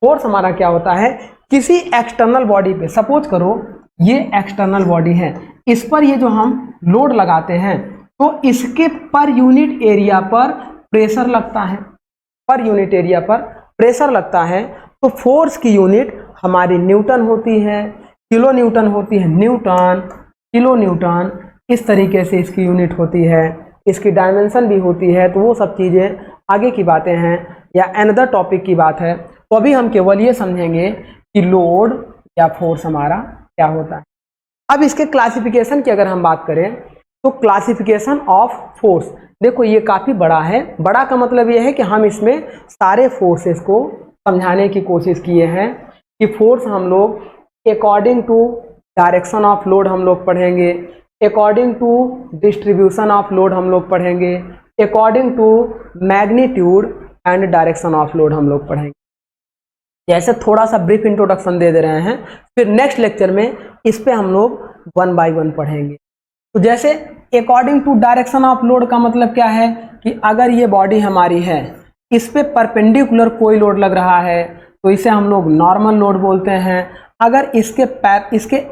फोर्स हमारा क्या होता है, किसी एक्सटर्नल बॉडी पे, सपोज करो ये एक्सटर्नल बॉडी है, इस पर ये जो हम लोड लगाते हैं तो इसके पर यूनिट एरिया पर प्रेशर लगता है, तो फोर्स की यूनिट हमारी न्यूटन होती है, किलो न्यूटन होती है, न्यूटन, किलो न्यूटन, इस तरीके से इसकी यूनिट होती है, इसकी डायमेंशन भी होती है। तो वो सब चीज़ें आगे की बातें हैं या अनदर टॉपिक की बात है। तो अभी हम केवल ये समझेंगे कि लोड या फोर्स हमारा क्या होता है। अब इसके क्लासिफिकेशन की अगर हम बात करें तो क्लासिफिकेशन ऑफ फोर्स, देखो ये काफ़ी बड़ा है। बड़ा का मतलब ये है कि हम इसमें सारे फोर्सेस को समझाने की कोशिश किए हैं कि फोर्स हम लोग according to direction of load हम लोग पढ़ेंगे, according to distribution of load हम लोग पढ़ेंगे, according to magnitude and direction of load हम लोग पढ़ेंगे। जैसे थोड़ा सा ब्रीफ इंट्रोडक्शन दे रहे हैं, फिर नेक्स्ट लेक्चर में इस पे हम लोग 1 बाय 1 पढ़ेंगे। तो जैसे according to direction of load का मतलब क्या है कि अगर ये बॉडी हमारी है, इस पे परपेंडिकुलर कोई लोड लग रहा है तो इसे हम लोग नॉर्मल लोड बोलते हैं। अगर इसके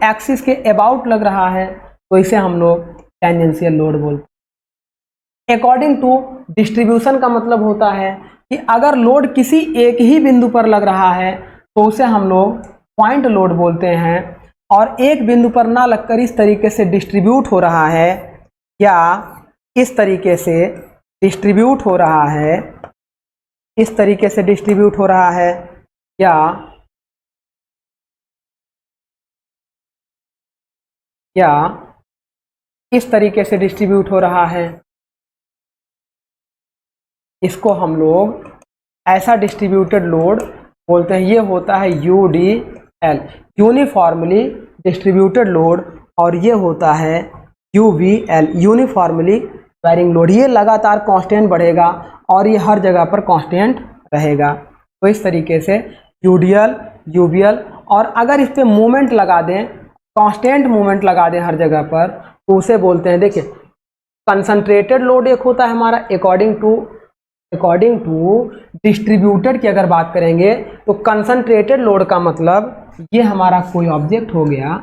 एक्सिस के अबाउट लग रहा है तो इसे हम लोग टेंजेंशियल लोड बोलते हैं। अकॉर्डिंग टू डिस्ट्रीब्यूशन का मतलब होता है कि अगर लोड किसी एक ही बिंदु पर लग रहा है तो उसे हम लोग पॉइंट लोड बोलते हैं, और एक बिंदु पर ना लगकर इस तरीके से डिस्ट्रीब्यूट हो रहा है या इस तरीके से डिस्ट्रीब्यूट हो रहा है, इस तरीके से डिस्ट्रीब्यूट हो रहा है या इस तरीके से डिस्ट्रीब्यूट हो रहा है, इसको हम लोग ऐसा डिस्ट्रीब्यूटेड लोड बोलते हैं। ये होता है UDL, यूनिफॉर्मली डिस्ट्रीब्यूटेड लोड, और ये होता है UVL, यूनिफॉर्मली वेरिंग लोड। ये लगातार कांस्टेंट बढ़ेगा और ये हर जगह पर कांस्टेंट रहेगा। तो इस तरीके से UDL, UVL, और अगर इस पे मोमेंट लगा दें, कांस्टेंट मोमेंट लगा दें हर जगह पर, तो उसे बोलते हैं, देखिए कंसंट्रेटेड लोड एक होता है हमारा अकॉर्डिंग टू डिस्ट्रीब्यूटेड की अगर बात करेंगे तो कंसंट्रेटेड लोड का मतलब ये हमारा कोई ऑब्जेक्ट हो गया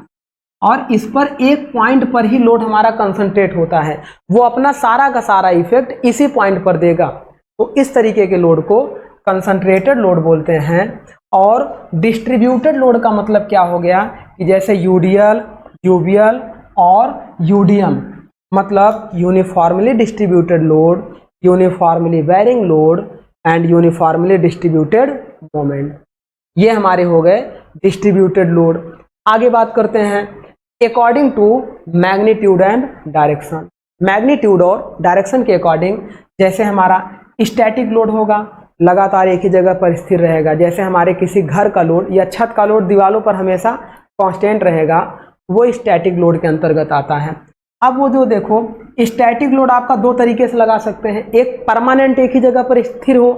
और इस पर एक पॉइंट पर ही लोड हमारा कंसंट्रेट होता है, वो अपना सारा का सारा इफेक्ट इसी पॉइंट पर देगा। तो इस तरीके के लोड को कंसंट्रेटेड लोड बोलते हैं। और डिस्ट्रीब्यूटेड लोड का मतलब क्या हो गया कि जैसे UDL, UVL और UDM, मतलब uniformly distributed load, uniformly varying load and uniformly distributed moment, ये हमारे हो गए डिस्ट्रीब्यूटेड लोड। आगे बात करते हैं according to magnitude and direction. Magnitude और डायरेक्शन के अकॉर्डिंग, जैसे हमारा स्टैटिक लोड होगा, लगातार एक ही जगह पर स्थिर रहेगा। जैसे हमारे किसी घर का लोड या छत का लोड दीवारों पर हमेशा कांस्टेंट रहेगा, वो स्टैटिक लोड के अंतर्गत आता है। अब वो जो देखो स्टैटिक लोड आपका दो तरीके से लगा सकते हैं, एक परमानेंट एक ही जगह पर स्थिर हो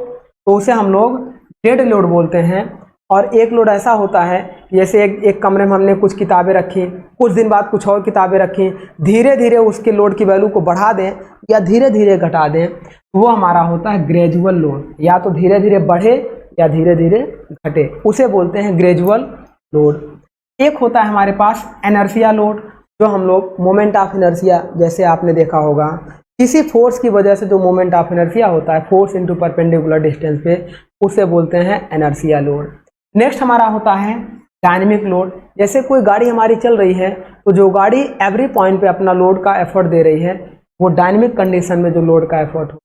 तो उसे हम लोग डेड लोड बोलते हैं, और एक लोड ऐसा होता है जैसे एक कमरे में हमने कुछ किताबें रखी, कुछ दिन बाद कुछ और किताबें रखी, धीरे धीरे उसके लोड की वैल्यू को बढ़ा दें या धीरे धीरे घटा दें, वो हमारा होता है ग्रेजुअल लोड। या तो धीरे धीरे बढ़े या धीरे धीरे घटे, उसे बोलते हैं ग्रेजुअल लोड। एक होता है हमारे पास इनर्शिया लोड, जो हम लोग मोमेंट ऑफ इनर्शिया, जैसे आपने देखा होगा किसी फोर्स की वजह से जो मोमेंट ऑफ इनर्शिया होता है, फोर्स इनटू परपेंडिकुलर डिस्टेंस पे, उसे बोलते हैं इनर्शिया लोड। नेक्स्ट हमारा होता है डायनेमिक लोड। जैसे कोई गाड़ी हमारी चल रही है तो जो गाड़ी एवरी पॉइंट पे अपना लोड का एफर्ट दे रही है, वो डायनेमिक कंडीशन में जो लोड का एफर्ट हो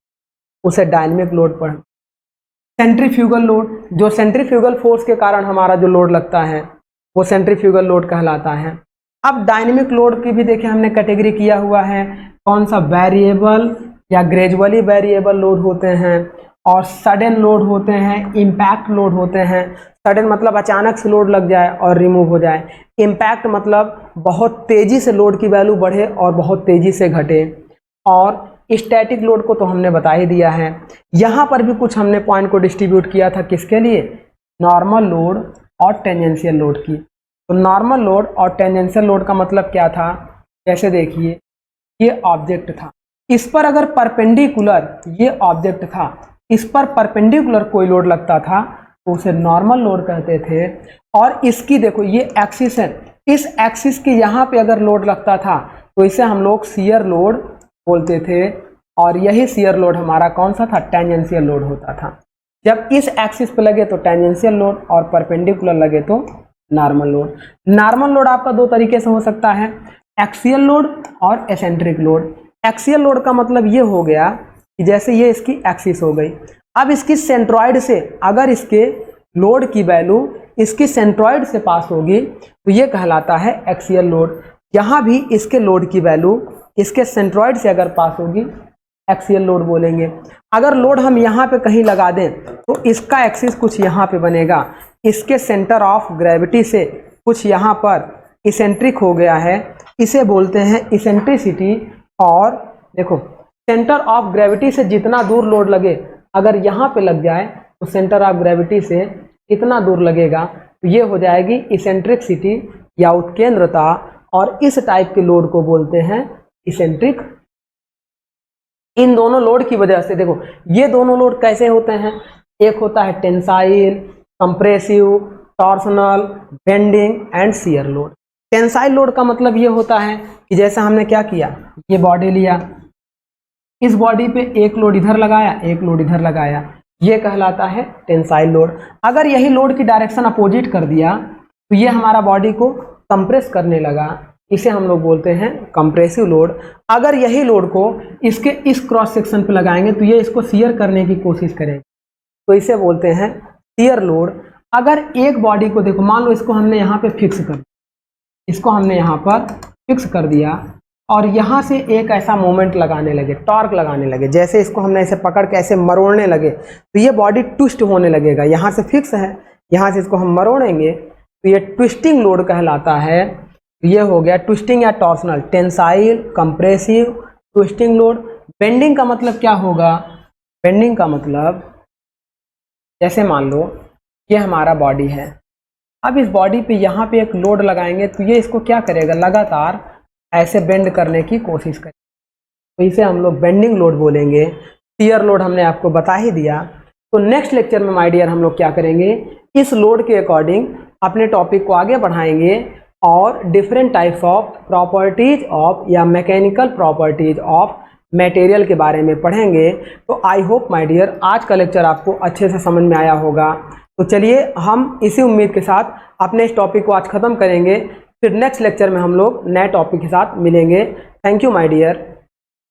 उसे डायनेमिक लोड पढ़। सेंट्रीफ्यूगल लोड, जो सेंट्रीफ्यूगल फोर्स के कारण हमारा जो लोड लगता है वो सेंट्रीफ्यूगल लोड कहलाता है। अब डायनेमिक लोड की भी देखिए हमने कैटेगरी किया हुआ है, कौन सा वेरिएबल या ग्रेजुअली वेरिएबल लोड होते हैं, और सडन लोड होते हैं, इम्पैक्ट लोड होते हैं। सडन मतलब अचानक से लोड लग जाए और रिमूव हो जाए, इम्पैक्ट मतलब बहुत तेजी से लोड की वैल्यू बढ़े और बहुत तेजी से घटे, और स्टैटिक लोड को तो हमने बता ही दिया है। यहाँ पर भी कुछ हमने पॉइंट को डिस्ट्रीब्यूट किया था, किसके लिए, नॉर्मल लोड और टेंजेंशियल लोड की। तो नॉर्मल लोड और टेंजेंशियल लोड का मतलब क्या था, जैसे देखिए ये ऑब्जेक्ट था, इस पर अगर परपेंडिकुलर, ये ऑब्जेक्ट था, इस पर परपेंडिकुलर कोई लोड लगता था तो उसे नॉर्मल लोड कहते थे। और इसकी देखो ये एक्सिस है, इस एक्सिस के यहाँ पे अगर लोड लगता था तो इसे हम लोग शियर लोड बोलते थे, और यही शियर लोड हमारा कौन सा था, टेंजेंशियल लोड होता था। जब इस एक्सिस पे लगे तो टेंजेंशियल लोड और परपेंडिकुलर लगे तो नॉर्मल लोड। नॉर्मल लोड आपका दो तरीके से हो सकता है, एक्सियल लोड और एसेंट्रिक लोड। एक्सियल लोड का मतलब ये हो गया कि जैसे ये इसकी एक्सिस हो गई, अब इसकी सेंट्रॉइड से अगर इसके लोड की वैल्यू इसकी सेंट्रॉइड से पास होगी तो ये कहलाता है एक्सियल लोड। यहाँ भी इसके लोड की वैल्यू इसके सेंट्रॉइड से अगर पास होगी एक्सियल लोड बोलेंगे। अगर लोड हम यहाँ पे कहीं लगा दें तो इसका एक्सिस कुछ यहाँ पे बनेगा, इसके सेंटर ऑफ ग्रेविटी से कुछ यहाँ पर इसेंट्रिक हो गया है, इसे बोलते हैं इसेंट्रिसिटी। और देखो सेंटर ऑफ ग्रेविटी से जितना दूर लोड लगे, अगर यहाँ पे लग जाए तो सेंटर ऑफ ग्रेविटी से कितना दूर लगेगा, तो ये हो जाएगी इसेंट्रिसिटी या उत्केंद्रता। और इस टाइप के लोड को बोलते हैं इसेंट्रिक। इन दोनों लोड की वजह से देखो ये दोनों लोड कैसे होते हैं, एक होता है tensile, compressive, torsional, bending and shear load. Tensile load का मतलब ये होता है कि जैसे हमने क्या किया, ये बॉडी लिया, इस बॉडी पे एक लोड इधर लगाया, एक लोड इधर लगाया, ये कहलाता है टेंसाइल लोड। अगर यही लोड की डायरेक्शन अपोजिट कर दिया तो ये हमारा बॉडी को कंप्रेस करने लगा, इसे हम लोग बोलते हैं कंप्रेसिव लोड। अगर यही लोड को इसके इस क्रॉस सेक्शन पे लगाएंगे तो ये इसको शियर करने की कोशिश करेंगे, तो इसे बोलते हैं शियर लोड। अगर एक बॉडी को देखो, मान लो इसको हमने यहाँ पे फिक्स कर, इसको हमने यहाँ पर फिक्स कर दिया और यहाँ से एक ऐसा मोमेंट लगाने लगे, टॉर्क लगाने लगे, जैसे इसको हमने ऐसे पकड़ के ऐसे मरोड़ने लगे तो ये बॉडी ट्विस्ट होने लगेगा। यहाँ से फिक्स है, यहाँ से इसको हम मरोड़ेंगे तो ये ट्विस्टिंग लोड कहलाता है। ये हो गया ट्विस्टिंग या torsional, tensile, compressive, twisting load. Bending का मतलब क्या होगा, बेंडिंग का मतलब जैसे मान लो ये हमारा बॉडी है, अब इस बॉडी पे यहाँ पे एक लोड लगाएंगे तो ये इसको क्या करेगा, लगातार ऐसे बेंड करने की कोशिश करेगा, तो इसे हम लोग बेंडिंग लोड बोलेंगे। शियर लोड हमने आपको बता ही दिया। तो नेक्स्ट लेक्चर में माय डियर हम लोग क्या करेंगे, इस लोड के अकॉर्डिंग अपने टॉपिक को आगे बढ़ाएंगे और different types of properties of या मैकेनिकल प्रॉपर्टीज ऑफ मटेरियल के बारे में पढ़ेंगे। तो आई होप माय डियर आज का लेक्चर आपको अच्छे से समझ में आया होगा। तो चलिए हम इसी उम्मीद के साथ अपने इस टॉपिक को आज ख़त्म करेंगे, फिर नेक्स्ट लेक्चर में हम लोग नए टॉपिक के साथ मिलेंगे। Thank you my dear.